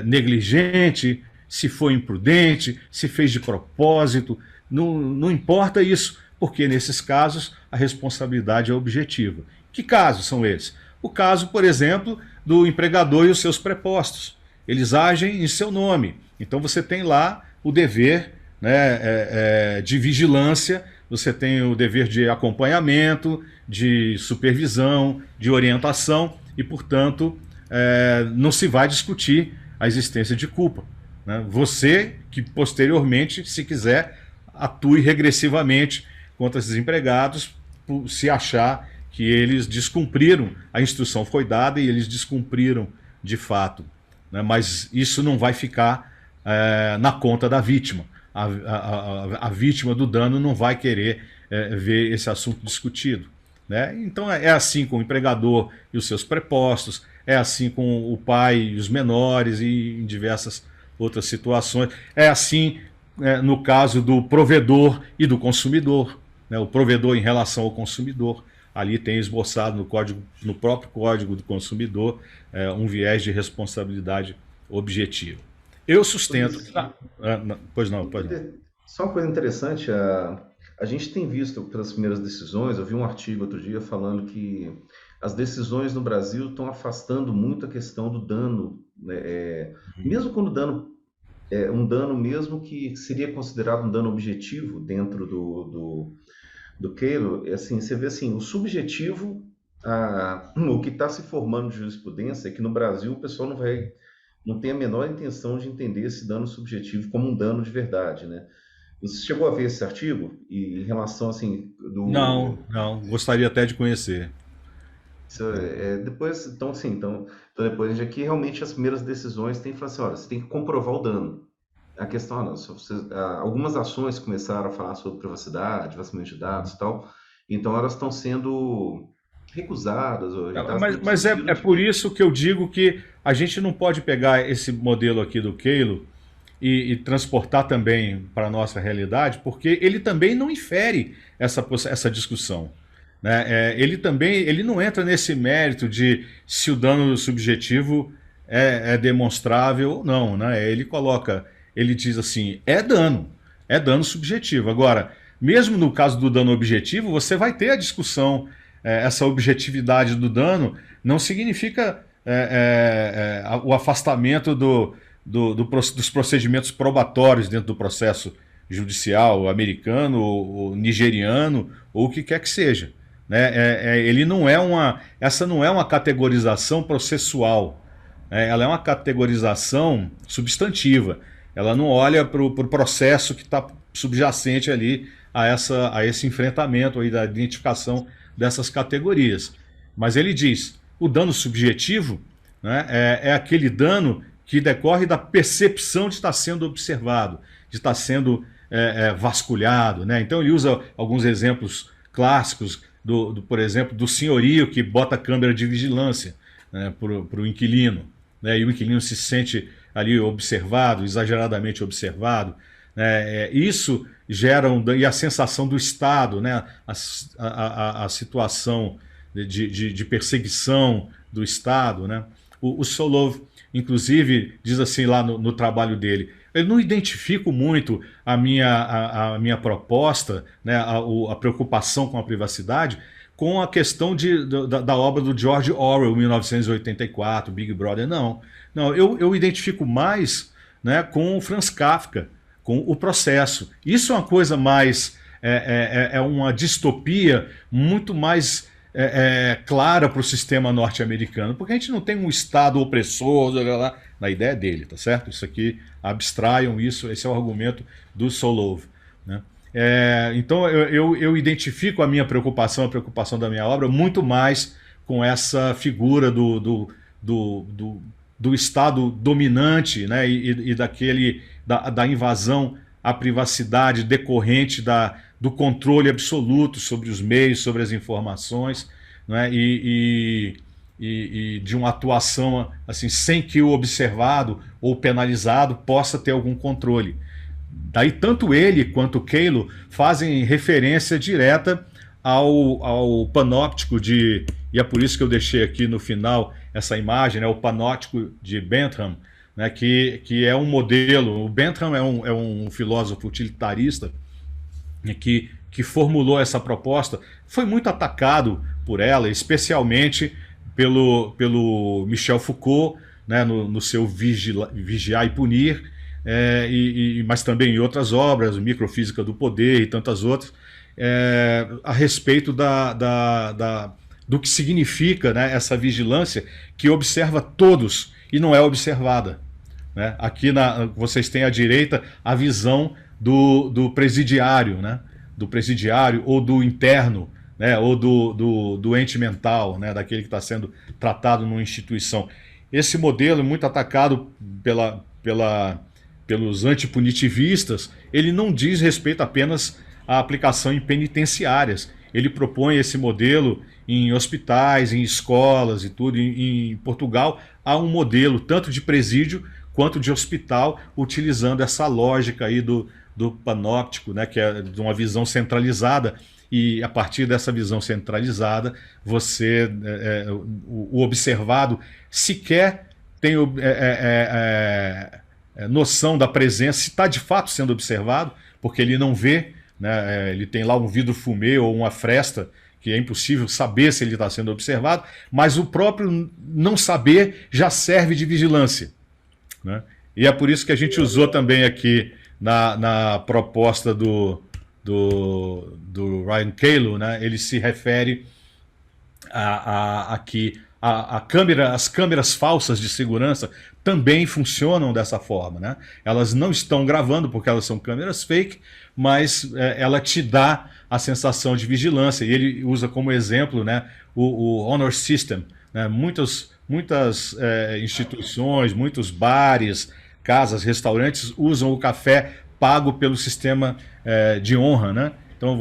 negligente, se foi imprudente, se fez de propósito, não importa isso, porque nesses casos a responsabilidade é objetiva. Que casos são esses? O caso, por exemplo, do empregador e os seus prepostos. Eles agem em seu nome. Então você tem lá o dever, né, de vigilância, você tem o dever de acompanhamento, de supervisão, de orientação e, portanto, não se vai discutir a existência de culpa, né? Você que posteriormente, se quiser, atue regressivamente contra esses empregados se achar que eles descumpriram, a instrução foi dada e eles descumpriram de fato, né? Mas isso não vai ficar na conta da vítima. A vítima do dano não vai querer ver esse assunto discutido, né? Então é assim com o empregador e os seus prepostos, é assim com o pai e os menores e em diversas outras situações. É assim no caso do provedor e do consumidor, né? O provedor em relação ao consumidor. Ali tem esboçado no próprio Código do Consumidor, um viés de responsabilidade objetiva. Eu sustento. Pois não, pode não. Só uma coisa interessante, a gente tem visto pelas primeiras decisões, eu vi um artigo outro dia falando que as decisões no Brasil estão afastando muito a questão do dano, né? Mesmo quando o dano é um dano mesmo que seria considerado um dano objetivo dentro do Keylor, assim, você vê assim, o subjetivo, o que está se formando de jurisprudência é que no Brasil o pessoal não tem a menor intenção de entender esse dano subjetivo como um dano de verdade, né? Você chegou a ver esse artigo? E em relação, assim, Não, gostaria até de conhecer. depois, então, assim, então depois aqui realmente as primeiras decisões tem que falar assim, olha, você tem que comprovar o dano. A questão, não, algumas ações começaram a falar sobre privacidade, vazamento de dados e tal, então elas estão sendo recusadas. Ou Mas é por isso que eu digo que a gente não pode pegar esse modelo aqui do Keylor e transportar também para a nossa realidade, porque ele também não infere essa discussão, né? Ele não entra nesse mérito de se o dano subjetivo é demonstrável ou não, né? Ele diz assim, é dano subjetivo. Agora, mesmo no caso do dano objetivo, você vai ter a discussão, essa objetividade do dano não significa o afastamento dos procedimentos probatórios dentro do processo judicial americano, ou nigeriano, ou o que quer que seja, né? Essa não é uma categorização processual, né? Ela é uma categorização substantiva. Ela não olha para o processo que está subjacente ali a esse enfrentamento aí da identificação dessas categorias. Mas ele diz, o dano subjetivo, né, é aquele dano que decorre da percepção de estar sendo observado, de estar sendo vasculhado, né? Então ele usa alguns exemplos clássicos, por exemplo, do senhorio que bota a câmera de vigilância, né, para o inquilino, né, e o inquilino se sente ali observado, exageradamente observado, né? Isso gera e a sensação do Estado, né? A situação de perseguição do Estado, né? O Solov, inclusive, diz assim lá no trabalho dele, eu não identifico muito a minha proposta, né, a preocupação com a privacidade, com a questão da obra do George Orwell, 1984, Big Brother. Não, eu identifico mais, né, com o Franz Kafka, com o processo. Isso é uma coisa mais, uma distopia muito mais clara para o sistema norte-americano, porque a gente não tem um Estado opressor, na ideia dele, tá certo? Isso aqui, abstraiam isso, esse é o argumento do Solov, né? Então eu identifico a minha preocupação, a preocupação da minha obra, muito mais com essa figura do Estado dominante, né, e da invasão à privacidade decorrente do controle absoluto sobre os meios, sobre as informações, né, e de uma atuação assim, sem que o observado ou penalizado possa ter algum controle. daí tanto ele quanto o Calo fazem referência direta ao panóptico e é por isso que eu deixei aqui no final essa imagem, né, o panóptico de Bentham, né, que é um modelo. O Bentham é um filósofo utilitarista, né, que formulou essa proposta, foi muito atacado por ela, especialmente pelo Michel Foucault, né, no seu Vigiar e Punir, mas também em outras obras, Microfísica do Poder e tantas outras, a respeito do que significa, né, essa vigilância que observa todos e não é observada. Né? Aqui vocês têm à direita a visão do presidiário, né? Do presidiário ou do interno, né? Ou do doente mental, né? Daquele que está sendo tratado numa instituição. Esse modelo é muito atacado pelos antipunitivistas. Ele não diz respeito apenas à aplicação em penitenciárias. Ele propõe esse modelo em hospitais, em escolas e tudo. Em Portugal há um modelo tanto de presídio quanto de hospital, utilizando essa lógica aí do panóptico, né, que é de uma visão centralizada, e a partir dessa visão centralizada, o observado sequer tem noção da presença, se está de fato sendo observado, porque ele não vê, né, ele tem lá um vidro fumê ou uma fresta, que é impossível saber se ele está sendo observado, mas o próprio não saber já serve de vigilância. Né? E é por isso que a gente usou também aqui na proposta do Ryan Calo, né? Ele se refere a que as câmeras falsas de segurança também funcionam dessa forma. Né? Elas não estão gravando porque elas são câmeras fake, mas ela te dá a sensação de vigilância. E ele usa como exemplo, né, o Honor System. Né? Muitas instituições, muitos bares, casas, restaurantes usam o café pago pelo sistema de honra. Né? Então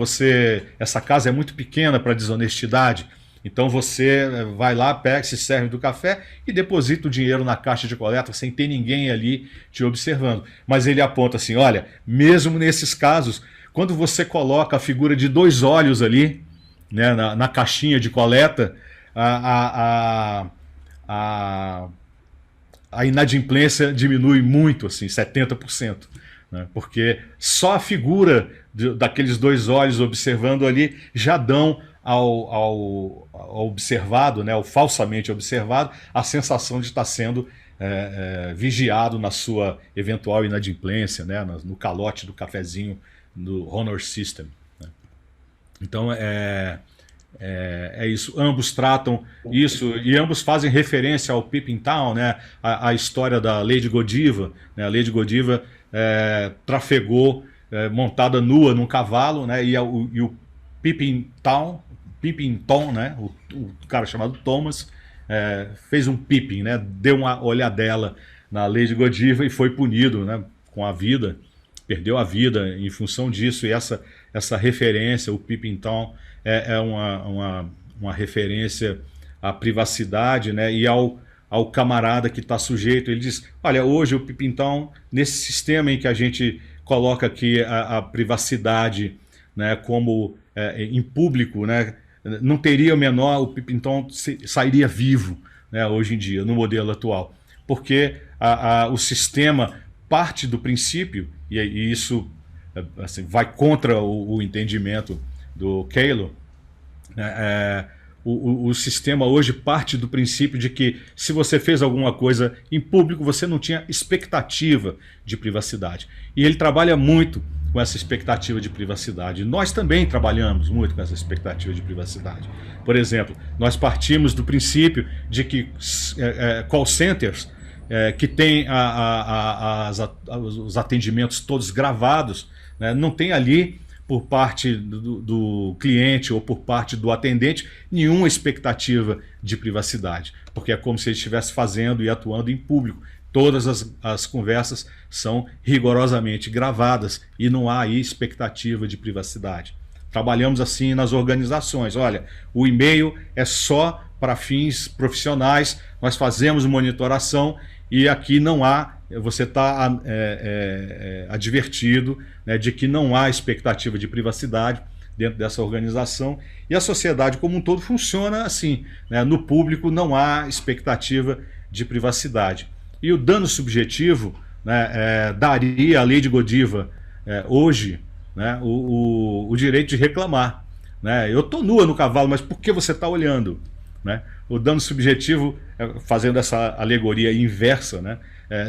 essa casa é muito pequena para desonestidade. Então você vai lá, pega, se serve do café e deposita o dinheiro na caixa de coleta sem ter ninguém ali te observando. Mas ele aponta assim, olha, mesmo nesses casos, quando você coloca a figura de 2 olhos ali, né, na caixinha de coleta, a inadimplência diminui muito, assim, 70%. Né, porque só a figura daqueles 2 olhos observando ali já dão ao observado, né, ao falsamente observado, a sensação de estar sendo vigiado na sua eventual inadimplência, né, no calote do cafezinho do Honor System. Né. Então é isso. Ambos tratam isso e ambos fazem referência ao Peeping Tom, né, a história da Lady Godiva. Né, a Lady Godiva trafegou montada nua num cavalo, né, e o Peeping Tom, né, o cara chamado Thomas, fez um peeping, né, deu uma olhadela na Lady Godiva e foi punido, né, com a vida, perdeu a vida em função disso. E essa referência, o Peeping Tom, é uma referência à privacidade, né, e ao camarada que está sujeito. Ele diz, olha, hoje o Peeping Tom, nesse sistema em que a gente coloca aqui a privacidade, né, como em público, né, não teria o menor, o Peeping Tom sairia vivo, né, hoje em dia, no modelo atual. Porque o sistema parte do princípio, e isso assim, vai contra o entendimento do Calo, né, o sistema hoje parte do princípio de que se você fez alguma coisa em público, você não tinha expectativa de privacidade. E ele trabalha muito com essa expectativa de privacidade. Nós também trabalhamos muito com essa expectativa de privacidade. Por exemplo, nós partimos do princípio de que call centers que têm os atendimentos todos gravados, né, não tem ali, por parte do cliente ou por parte do atendente, nenhuma expectativa de privacidade, porque é como se ele estivesse fazendo e atuando em público. Todas as conversas são rigorosamente gravadas e não há aí expectativa de privacidade. Trabalhamos assim nas organizações. Olha, o e-mail é só para fins profissionais, nós fazemos monitoração e aqui não há você está advertido, né, de que não há expectativa de privacidade dentro dessa organização, e a sociedade como um todo funciona assim, né? No público não há expectativa de privacidade. E o dano subjetivo, né, daria à lei de Godiva hoje, né, o direito de reclamar. Né? Eu estou nua no cavalo, mas por que você está olhando? Né? O dano subjetivo, fazendo essa alegoria inversa, né,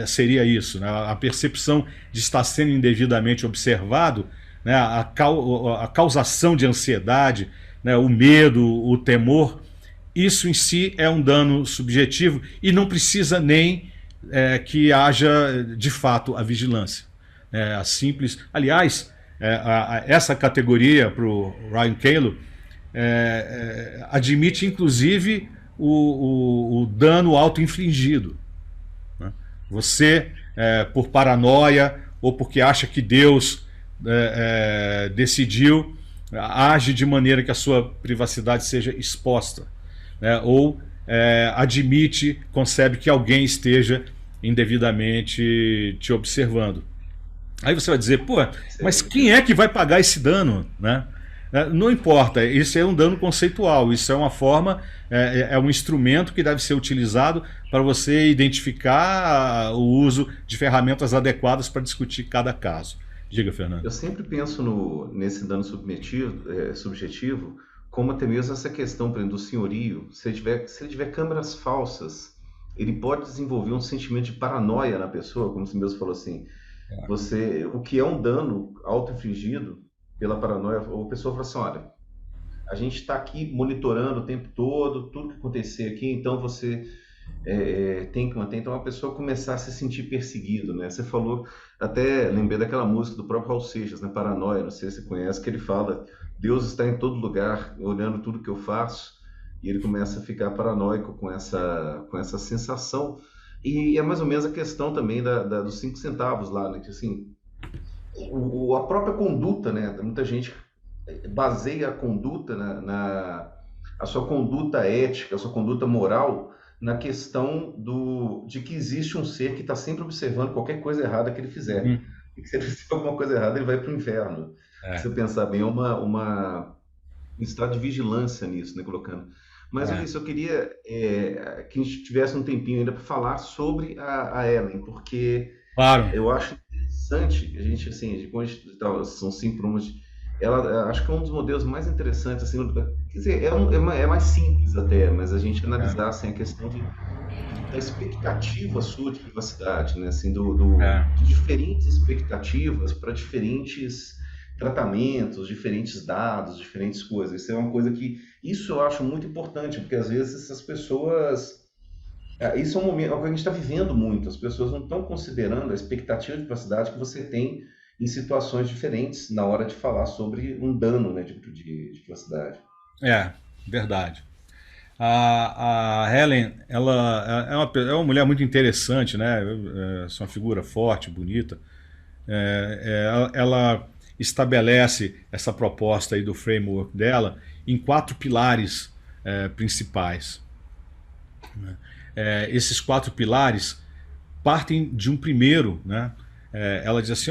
seria isso, né? A percepção de estar sendo indevidamente observado, né, a causação de ansiedade, né, o medo, o temor, isso em si é um dano subjetivo e não precisa nem que haja de fato a vigilância. A simples. Aliás, essa categoria para o Ryan Calo admite inclusive o dano auto-infligido. Né? Você, por paranoia ou porque acha que Deus decidiu, age de maneira que a sua privacidade seja exposta, né? Ou admite, concebe que alguém esteja indevidamente te observando. Aí você vai dizer, pô, mas quem é que vai pagar esse dano, né? Não importa, isso é um dano conceitual, isso é uma forma, um instrumento que deve ser utilizado para você identificar o uso de ferramentas adequadas para discutir cada caso. Diga, Fernando. Eu sempre penso nesse dano subjetivo, como até mesmo essa questão, por exemplo, do senhorio. Se ele tiver câmeras falsas, ele pode desenvolver um sentimento de paranoia na pessoa, como você mesmo falou assim. O que é um dano auto-infligido pela paranoia, ou a pessoa fala assim, olha, a gente está aqui monitorando o tempo todo, tudo que acontecer aqui, então você tem que manter. Então a pessoa começar a se sentir perseguido, né? Você falou, até lembrei daquela música do próprio Raul Seixas, né? Paranoia, não sei se você conhece, que ele fala, Deus está em todo lugar, olhando tudo que eu faço, e ele começa a ficar paranoico com essa sensação. E é mais ou menos a questão também dos 5 centavos lá, né? Que assim, a própria conduta, né? Muita gente baseia a conduta a sua conduta ética, a sua conduta moral na questão de que existe um ser que está sempre observando qualquer coisa errada que ele fizer. E que se ele fizer alguma coisa errada, ele vai para o inferno. Se você pensar bem, é um estado de vigilância nisso, né? Colocando. Mas, Ulisses, eu queria que a gente tivesse um tempinho ainda para falar sobre a Ellen, porque claro, eu acho interessante, a gente, assim, são 5 prumas, ela acho que é um dos modelos mais interessantes, assim, quer dizer, é mais simples até, mas a gente analisar assim, a questão da expectativa sua de privacidade, né? Assim, de diferentes expectativas para diferentes tratamentos, diferentes dados, diferentes coisas. Isso eu acho muito importante, porque às vezes essas pessoas... Isso é um momento, é o que a gente está vivendo muito. As pessoas não estão considerando a expectativa de privacidade que você tem em situações diferentes na hora de falar sobre um dano, né, de privacidade. Verdade. A Helen, ela é uma mulher muito interessante, né? É uma figura forte, bonita. Ela estabelece essa proposta aí do framework dela em 4 pilares principais. Esses 4 pilares partem de um primeiro, né? Ela diz assim,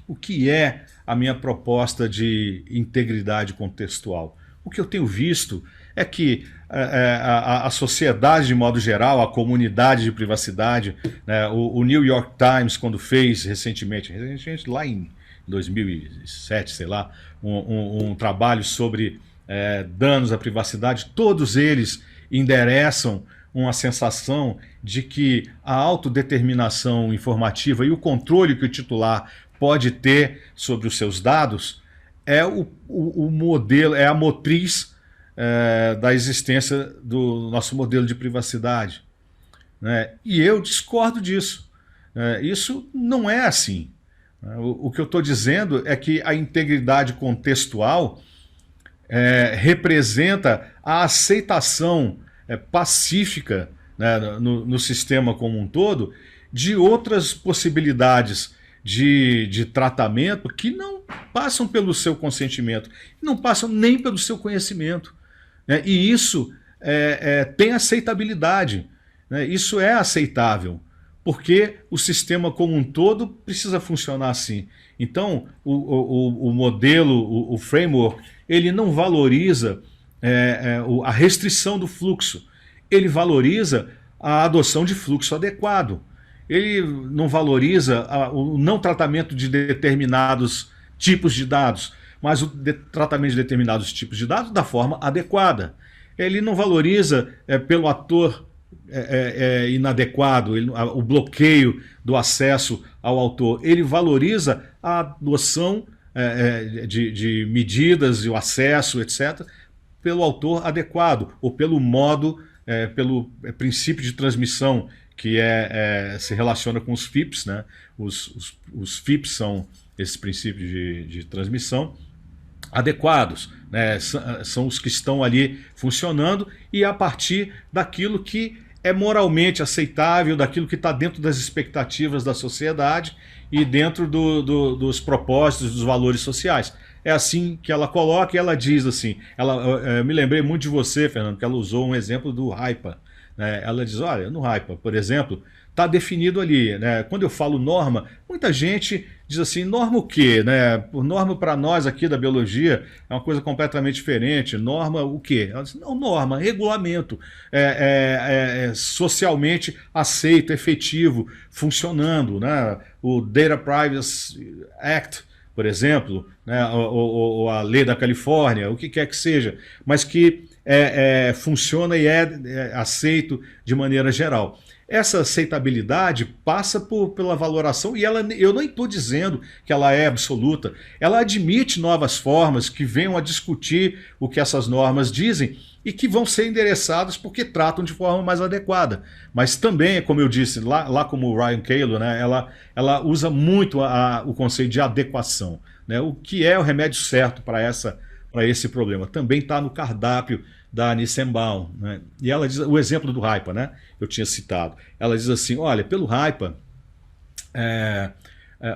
o que é a minha proposta de integridade contextual? O que eu tenho visto é que a sociedade, de modo geral, a comunidade de privacidade, né, o New York Times, quando fez recentemente lá em 2007, sei lá, um trabalho sobre danos à privacidade, todos eles endereçam uma sensação de que a autodeterminação informativa e o controle que o titular pode ter sobre os seus dados é o modelo, é a motriz da existência do nosso modelo de privacidade. Né? E eu discordo disso. Isso não é assim. O que eu estou dizendo é que a integridade contextual representa a aceitação pacífica, né, no sistema como um todo, de outras possibilidades de tratamento que não passam pelo seu consentimento, não passam nem pelo seu conhecimento. Né? E isso tem aceitabilidade. Né? Isso é aceitável. porque o sistema como um todo precisa funcionar assim. Então, o modelo, o framework, ele não valoriza a restrição do fluxo, ele valoriza a adoção de fluxo adequado. Ele não valoriza o não tratamento de determinados tipos de dados, mas o tratamento de determinados tipos de dados da forma adequada. Ele não valoriza pelo ator inadequado, o bloqueio do acesso ao autor. Ele valoriza a adoção de medidas e o acesso, etc., pelo autor adequado, ou pelo modo, pelo princípio de transmissão que se relaciona com os FIPS, né? Os FIPS são esses princípios de transmissão adequados, né? São os que estão ali funcionando, e a partir daquilo que é moralmente aceitável, daquilo que está dentro das expectativas da sociedade e dentro dos propósitos, dos valores sociais. É assim que ela coloca, e ela diz assim, eu me lembrei muito de você, Fernando, que ela usou um exemplo do RIPA. Né? Ela diz, olha, no RIPA, por exemplo, está definido ali, né? Quando eu falo norma, muita gente diz assim, norma o quê? Né? Norma para nós aqui da biologia é uma coisa completamente diferente. Norma o quê? Ela diz, não, norma, regulamento, socialmente aceito, efetivo, funcionando. Né? O Data Privacy Act, por exemplo, né? ou a lei da Califórnia, o que quer que seja, mas que funciona e é aceito de maneira geral. Essa aceitabilidade passa pela valoração, e eu não estou dizendo que ela é absoluta, ela admite novas formas que venham a discutir o que essas normas dizem e que vão ser endereçadas porque tratam de forma mais adequada. Mas também, como eu disse, lá como o Ryan Calo, né, ela usa muito o conceito de adequação. Né, o que é o remédio certo para esse problema. Também está no cardápio da Nissenbaum, né? E ela diz, o exemplo do RIPA, né? Eu tinha citado. Ela diz assim, olha, pelo RIPA,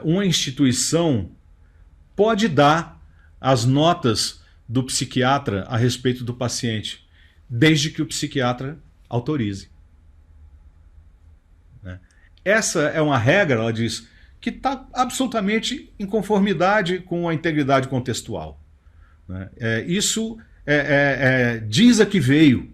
uma instituição pode dar as notas do psiquiatra a respeito do paciente, desde que o psiquiatra autorize. Né? Essa é uma regra, ela diz, que está absolutamente em conformidade com a integridade contextual. Né? Isso diz a que veio.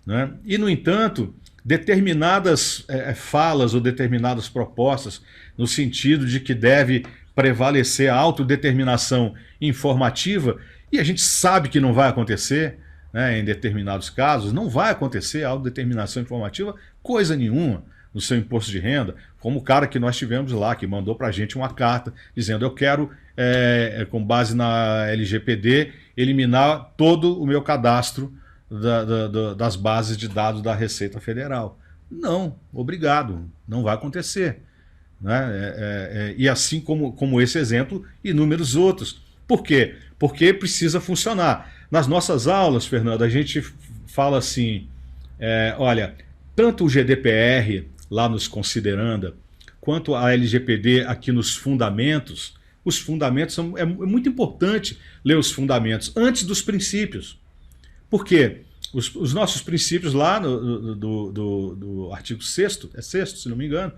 Né? E, no entanto, determinadas falas ou determinadas propostas, no sentido de que deve prevalecer a autodeterminação informativa, e a gente sabe que não vai acontecer, né, em determinados casos, não vai acontecer a autodeterminação informativa, coisa nenhuma, no seu imposto de renda, como o cara que nós tivemos lá, que mandou para a gente uma carta dizendo, eu quero, com base na LGPD, eliminar todo o meu cadastro das bases de dados da Receita Federal. Não, obrigado, não vai acontecer. Né? E assim como esse exemplo, inúmeros outros. Por quê? Porque precisa funcionar. Nas nossas aulas, Fernando, a gente fala assim, olha, tanto o GDPR, lá nos Consideranda, quanto a LGPD aqui nos fundamentos, os fundamentos é muito importante ler os fundamentos antes dos princípios. Por quê? Os nossos princípios lá do artigo 6º, é 6º, se não me engano,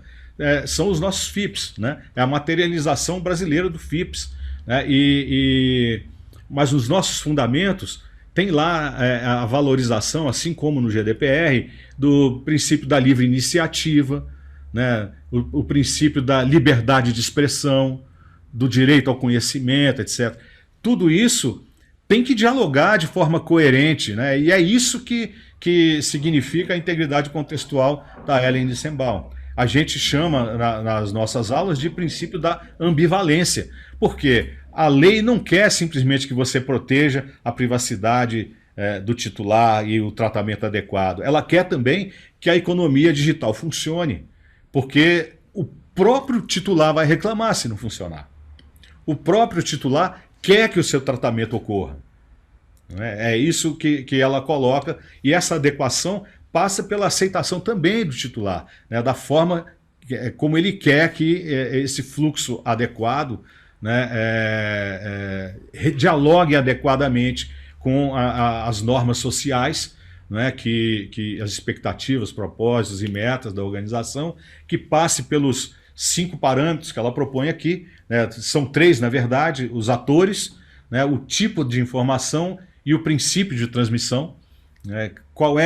são os nossos FIPS, né? É a materialização brasileira do FIPS. Né? Mas os nossos fundamentos tem lá a valorização, assim como no GDPR, do princípio da livre iniciativa, né? o princípio da liberdade de expressão, do direito ao conhecimento, etc. Tudo isso tem que dialogar de forma coerente, né? E é isso que significa a integridade contextual da Ellen Nissenbaum. A gente chama nas nossas aulas de princípio da ambivalência. Por quê? A lei não quer simplesmente que você proteja a privacidade do titular e o tratamento adequado. Ela quer também que a economia digital funcione, porque o próprio titular vai reclamar se não funcionar. O próprio titular quer que o seu tratamento ocorra. É isso que ela coloca, e essa adequação passa pela aceitação também do titular, né, da forma como ele quer que esse fluxo adequado, né, dialogue adequadamente com as normas sociais, não é? Que as expectativas, propósitos e metas da organização, que passe pelos 5 parâmetros que ela propõe aqui, né? São 3, na verdade, os atores, né? O tipo de informação e o princípio de transmissão, né? Como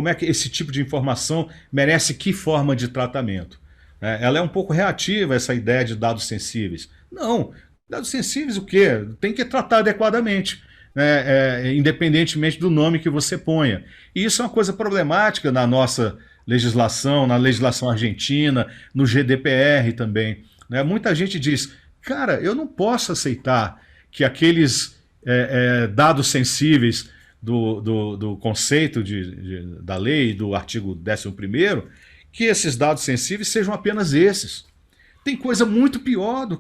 é que esse tipo de informação merece que forma de tratamento? Ela é um pouco reativa, essa ideia de dados sensíveis. Não, dados sensíveis o quê? Tem que tratar adequadamente, né? Independentemente do nome que você ponha. E isso é uma coisa problemática na nossa legislação, na legislação argentina, no GDPR também, né? Muita gente diz, cara, eu não posso aceitar que aqueles dados sensíveis do conceito da lei, do artigo 11º, que esses dados sensíveis sejam apenas esses. Tem coisa muito pior do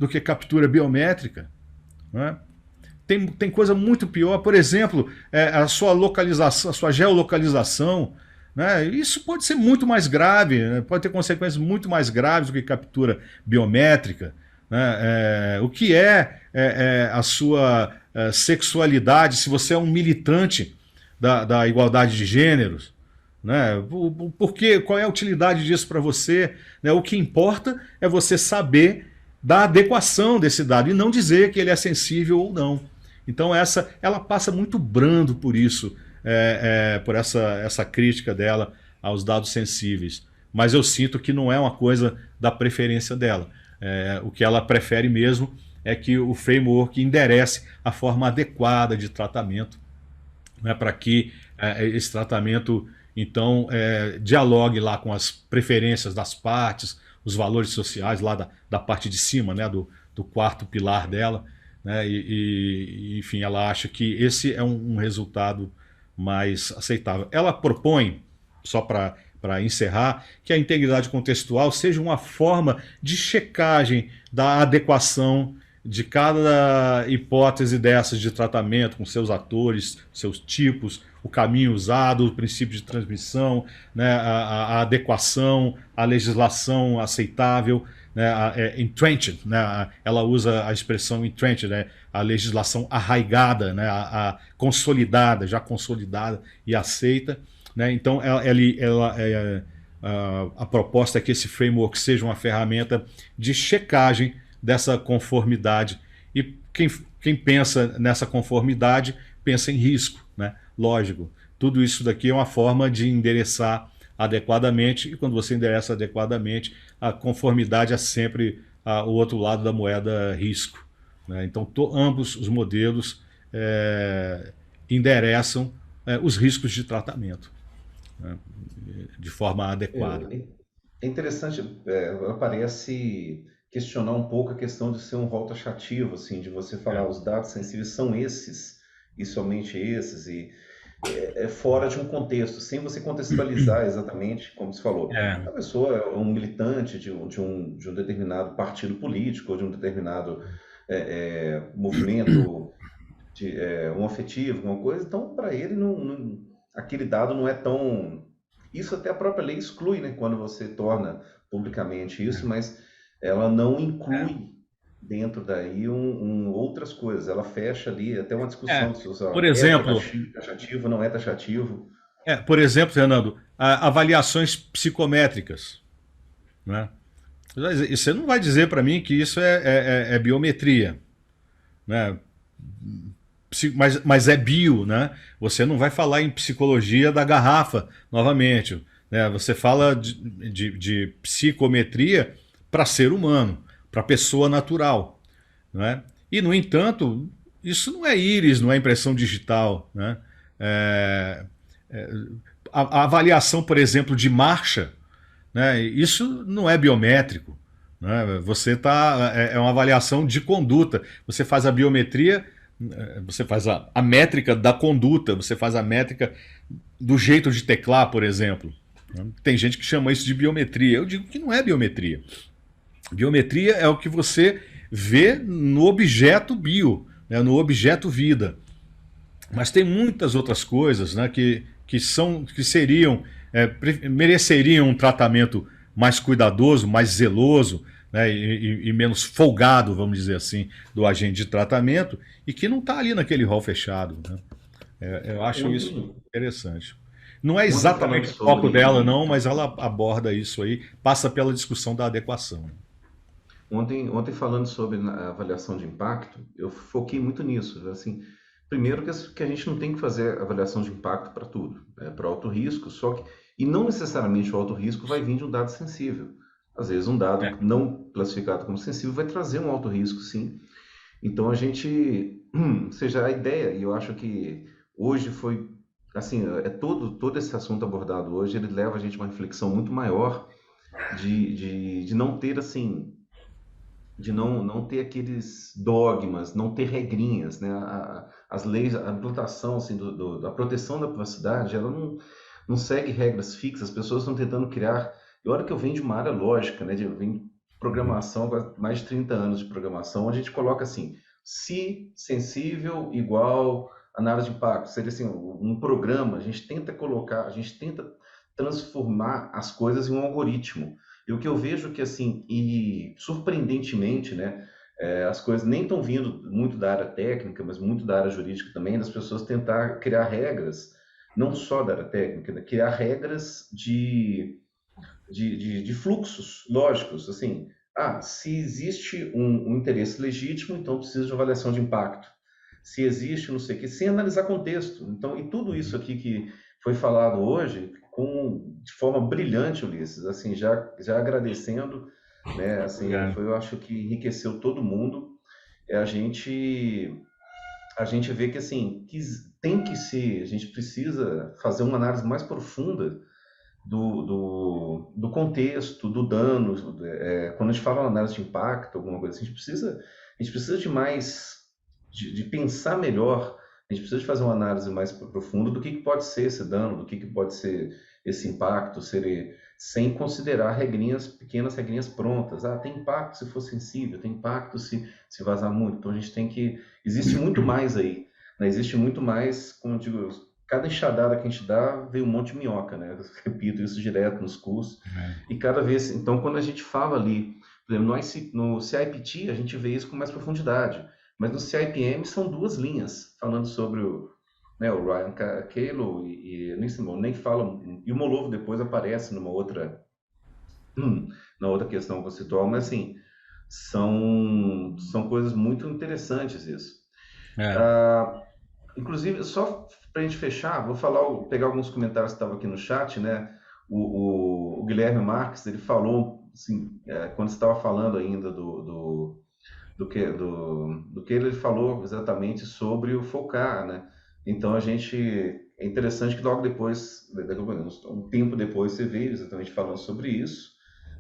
que captura biométrica, né? Tem coisa muito pior, por exemplo, a sua localização, a sua geolocalização, né? Isso pode ser muito mais grave, né? Pode ter consequências muito mais graves do que captura biométrica, né? O que a sua sexualidade, se você é um militante da igualdade de gêneros, né? Qual é a utilidade disso para você? Né? O que importa é você saber da adequação desse dado e não dizer que ele é sensível ou não. Então ela passa muito brando por isso, por essa crítica dela aos dados sensíveis. Mas eu sinto que não é uma coisa da preferência dela. O que ela prefere mesmo é que o framework enderece a forma adequada de tratamento, né, para que esse tratamento então dialogue lá com as preferências das partes, os valores sociais lá da parte de cima, né, do 4º pilar dela, né, enfim, ela acha que esse é um resultado mais aceitável. Ela propõe, só para encerrar, que a integridade contextual seja uma forma de checagem da adequação de cada hipótese dessas de tratamento, com seus atores, seus tipos, o caminho usado, o princípio de transmissão, né, a adequação, a legislação aceitável, né, entrenched, né, ela usa a expressão entrenched, né, a legislação arraigada, né, a consolidada, já consolidada e aceita, né. Então a proposta é que esse framework seja uma ferramenta de checagem dessa conformidade, e quem pensa nessa conformidade pensa em risco, né? Lógico, tudo isso daqui é uma forma de endereçar adequadamente, e quando você endereça adequadamente, a conformidade é sempre o outro lado da moeda risco, né? Então ambos os modelos endereçam os riscos de tratamento, né, de forma adequada. É interessante, parece questionar um pouco a questão de ser um rol taxativo, assim, de você falar os dados sensíveis são esses e somente esses, e fora de um contexto, sem você contextualizar exatamente, como você falou. A pessoa é um militante de um determinado partido político, ou de um determinado movimento homoafetivo, alguma coisa, então para ele aquele dado não é tão... Isso até a própria lei exclui, né, quando você torna publicamente isso, mas ela não inclui dentro daí outras coisas. Ela fecha ali até uma discussão se por exemplo, taxativo, não é taxativo. Por exemplo, Fernando, avaliações psicométricas, né? Você não vai dizer para mim que isso é biometria, né? Mas é bio, né? Você não vai falar em psicologia da garrafa novamente, né? Você fala de psicometria para ser humano, para pessoa natural, né? E, no entanto, isso não é íris, não é impressão digital, né? A avaliação, por exemplo, de marcha, né? Isso não é biométrico, né? É uma avaliação de conduta. Você faz a biometria, você faz a métrica da conduta, você faz a métrica do jeito de teclar, por exemplo. Tem gente que chama isso de biometria. Eu digo que não é biometria. Biometria é o que você vê no objeto bio, né, no objeto vida. Mas tem muitas outras coisas, né, que seriam, mereceriam um tratamento mais cuidadoso, mais zeloso, né, e menos folgado, vamos dizer assim, do agente de tratamento, e que não está ali naquele rol fechado, né? Eu acho isso interessante. Não é Ontem falando exatamente o foco dela, sobre não, mas ela aborda isso aí, passa pela discussão da adequação. ontem falando sobre a avaliação de impacto, eu foquei muito nisso. Assim, primeiro que a gente não tem que fazer avaliação de impacto para tudo, para alto risco, só que e não necessariamente o alto risco vai vir de um dado sensível. Às vezes um dado É, não classificado como sensível vai trazer um alto risco, sim. Então a gente, seja a ideia, e eu acho que hoje foi assim, todo esse assunto abordado hoje, ele leva a gente a uma reflexão muito maior de não ter assim de não ter aqueles dogmas, não ter regrinhas, né? As leis, a implantação assim, da proteção da privacidade, ela não segue regras fixas, as pessoas estão tentando criar. E olha que eu venho de uma área lógica, né? Eu venho de programação, agora mais de 30 anos de programação, onde a gente coloca assim, se sensível igual análise de impacto, seria assim, um programa, a gente tenta colocar, a gente tenta transformar as coisas em um algoritmo. E o que eu vejo que, assim, e surpreendentemente, né, as coisas nem estão vindo muito da área técnica, mas muito da área jurídica também, das pessoas tentar criar regras, não só da área técnica, né, criar regras de fluxos lógicos, assim, se existe um interesse legítimo, então precisa de uma avaliação de impacto. Se existe, não sei o quê, sem analisar contexto. Então, e tudo isso aqui que foi falado hoje, de forma brilhante, Ulisses, assim, já agradecendo, né, assim, obrigado. eu acho que enriqueceu todo mundo. É a gente vê que, assim, tem que ser, a gente precisa fazer uma análise mais profunda do contexto, do dano. Quando a gente fala em análise de impacto, alguma coisa assim, a gente precisa de mais, de pensar melhor, a gente precisa de fazer uma análise mais profunda do que pode ser esse dano, do que pode ser esse impacto, sem considerar regrinhas, pequenas regrinhas prontas. Tem impacto se for sensível, tem impacto se vazar muito. Então a gente tem que. Existe muito mais aí, né? Existe muito mais, como eu digo, cada enxadada que a gente dá, vem um monte de minhoca, né? Eu repito isso direto nos cursos. É, E cada vez, então, quando a gente fala ali, por exemplo, no CIPT, a gente vê isso com mais profundidade. Mas no CIPM são duas linhas, falando sobre o Ryan Calo e nem fala, e o Molovo depois aparece na outra questão conceitual, mas assim, são coisas muito interessantes isso. é, Ah, Inclusive, só para a gente fechar, vou pegar alguns comentários que estavam aqui no chat, né? O Guilherme Marques, ele falou, assim, quando estava falando ainda do que ele falou exatamente sobre o focar, né? Então é interessante que logo depois, um tempo depois, você veio exatamente falando sobre isso,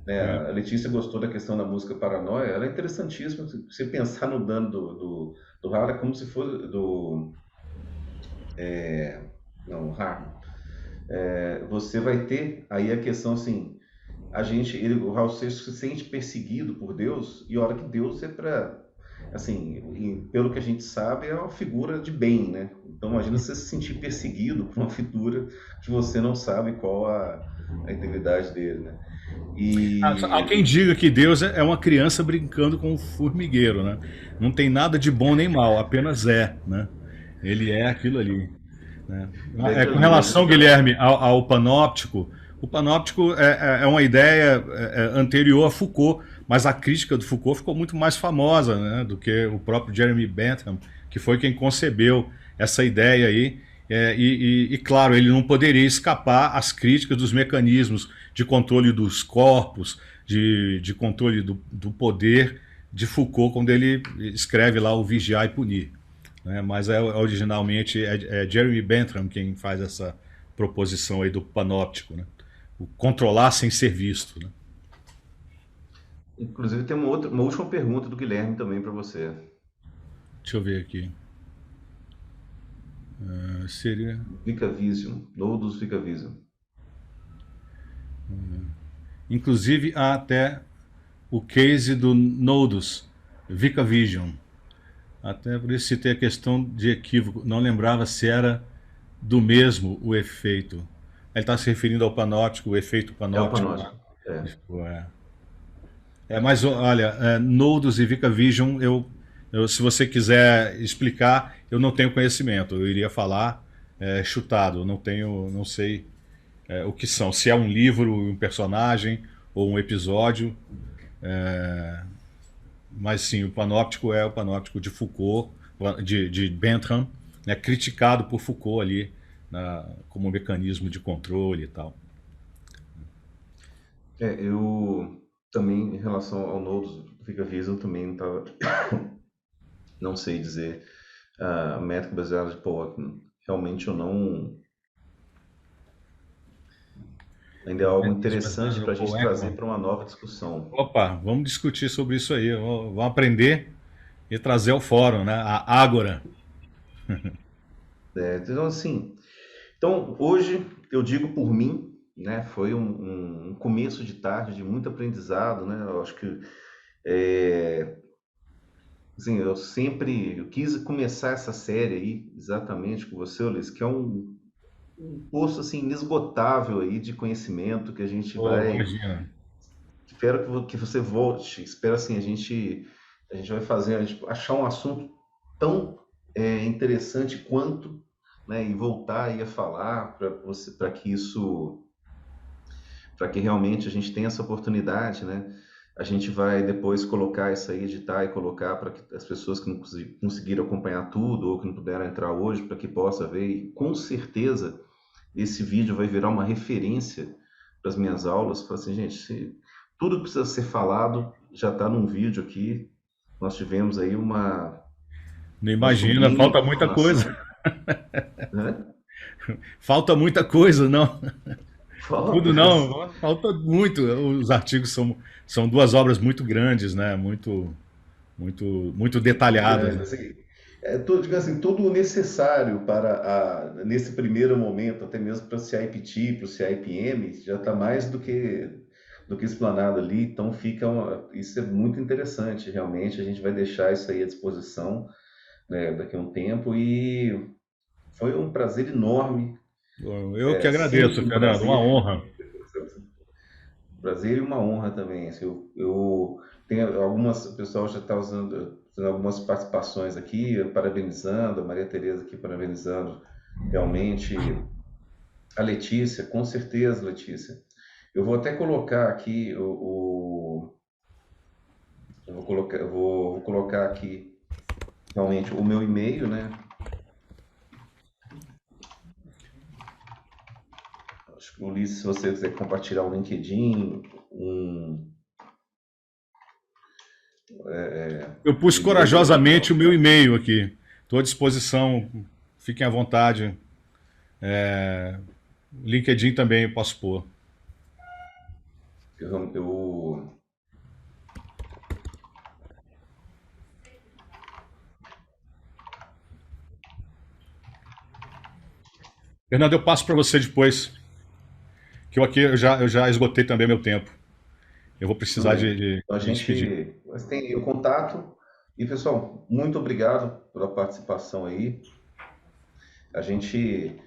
né? é. A Letícia gostou da questão da música Paranoia, ela é interessantíssima. Se você pensar no dano do Hara, é como se fosse não, Harm. Você vai ter aí a questão assim, o Raul Seixas se sente perseguido por Deus, e a hora que Deus é para, assim, pelo que a gente sabe, é uma figura de bem, né? Então imagina você se sentir perseguido por uma figura que você não sabe qual a integridade dele, né? Há quem E diga que Deus é uma criança brincando com um formigueiro, né? Não tem nada de bom nem mal, apenas é, né? Ele é aquilo ali, né? veja Com ali, né? relação, Guilherme, ao panóptico, o panóptico é uma ideia anterior a Foucault, mas a crítica do Foucault ficou muito mais famosa, né, do que o próprio Jeremy Bentham, que foi quem concebeu essa ideia aí. Claro, ele não poderia escapar às críticas dos mecanismos de controle dos corpos, de controle do poder de Foucault, quando ele escreve lá o Vigiar e Punir, né? Mas originalmente é Jeremy Bentham quem faz essa proposição aí do panóptico, né? O controlar sem ser visto, né? inclusive tem uma última pergunta do Guilherme também para você. Deixa eu ver aqui. Seria. VicaVision, Nodus VicaVision. Inclusive há até o case do Nodus, VicaVision. Até por isso citei a questão de equívoco. Não lembrava se era do mesmo o efeito. Ele está se referindo ao panóptico, o efeito É o panóptico lá. panóptico. É. É. Mas olha, Nodus e VicaVision, se você quiser explicar, eu não tenho conhecimento. Eu iria falar chutado, não tenho, não sei o que são, se é um livro, um personagem ou um episódio. Mas sim, o panóptico é o panóptico de Foucault, de Bentham, né, criticado por Foucault ali como um mecanismo de controle e tal. Eu também, em relação ao Nodes Fica Viso, eu também não, tava, não sei dizer método baseado de Paul Ekman. Realmente eu não. Ainda é algo Isso vai interessante ser para o a gente Paul trazer Ekman. para uma nova discussão. Opa, vamos discutir sobre isso aí. Vamos aprender e trazer ao fórum, né? A Ágora. Então, assim, então hoje eu digo por mim, né? Foi um começo de tarde de muito aprendizado, né? Eu acho que assim, eu quis começar essa série aí exatamente com você, Ulisses, que é um poço assim inesgotável aí de conhecimento que a gente Pô, vai. imagina. Espero que você volte. Espero assim a gente vai fazer a gente achar um assunto tão interessante quanto, né, e voltar aí a falar para que isso para que realmente a gente tenha essa oportunidade, né? A gente vai depois colocar isso aí, editar e colocar para que as pessoas que não conseguiram acompanhar tudo ou que não puderam entrar hoje, para que possa ver. E com certeza esse vídeo vai virar uma referência para as minhas aulas. Falar assim, gente, tudo que precisa ser falado já está num vídeo aqui. Nós tivemos aí Não uma imagina, sublime falta muita coisa. informação, né? Falta muita coisa, não. Falta, Tudo não, falta muito. Os artigos são duas obras muito grandes, né? Muito muito detalhadas, grande. né? Assim, tudo, assim, tudo o necessário nesse primeiro momento, até mesmo para o CIPT, para o CIPM, já está mais do que explanado ali. Então isso é muito interessante, realmente. A gente vai deixar isso aí à disposição, né, daqui a um tempo. E foi um prazer enorme, Eu que agradeço, sempre um Fernando, uma prazer. honra. Prazer e uma honra também. Assim, eu tenho o pessoal já está fazendo algumas participações aqui, parabenizando, a Maria Tereza aqui parabenizando realmente a Letícia, com certeza, Letícia. Eu vou até colocar aqui vou colocar aqui realmente o meu e-mail, né? Acho que, Ulisses, se você quiser compartilhar o LinkedIn, Eu pus e-mail, corajosamente o meu e-mail aqui. Estou à disposição, fiquem à vontade. LinkedIn também eu posso pôr. eu Fernando, eu passo para você depois, que eu aqui eu já esgotei também meu tempo. Eu vou Tudo precisar bem. de Então a me despedir. gente mas tem aí o contato. E pessoal, muito obrigado pela participação aí. A gente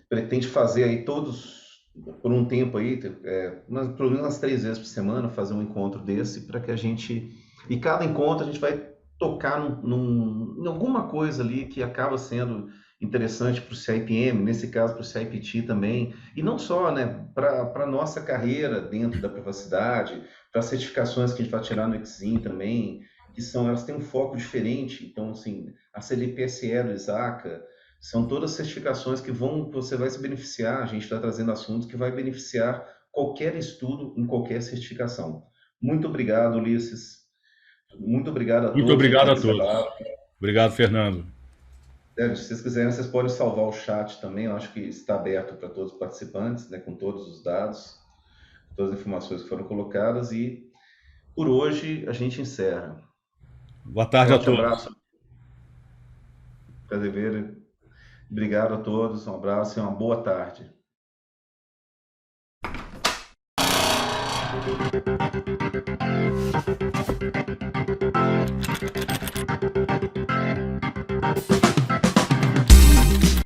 pretende fazer aí todos por um tempo aí, pelo menos umas 3 vezes por semana, fazer um encontro desse para que a gente. E cada encontro a gente vai tocar em alguma coisa ali que acaba sendo interessante para o CIPM, nesse caso para o CIPT também, e não só, né, para a nossa carreira dentro da privacidade, para as certificações que a gente vai tirar no Exim também, elas têm um foco diferente, então, assim, a CDPSE do ISACA, são todas certificações que você vai se beneficiar, a gente está trazendo assuntos que vai beneficiar qualquer estudo em qualquer certificação. Muito obrigado, Ulisses. Muito obrigado a Muito todos que obrigado a todos. participaram. Obrigado, Fernando. Se vocês quiserem, vocês podem salvar o chat também. Eu acho que está aberto para todos os participantes, né, com todos os dados, todas as informações que foram colocadas. E por hoje a gente encerra. Boa tarde a Forte todos. abraço, Caseveira. Obrigado a todos. Um abraço e uma boa tarde.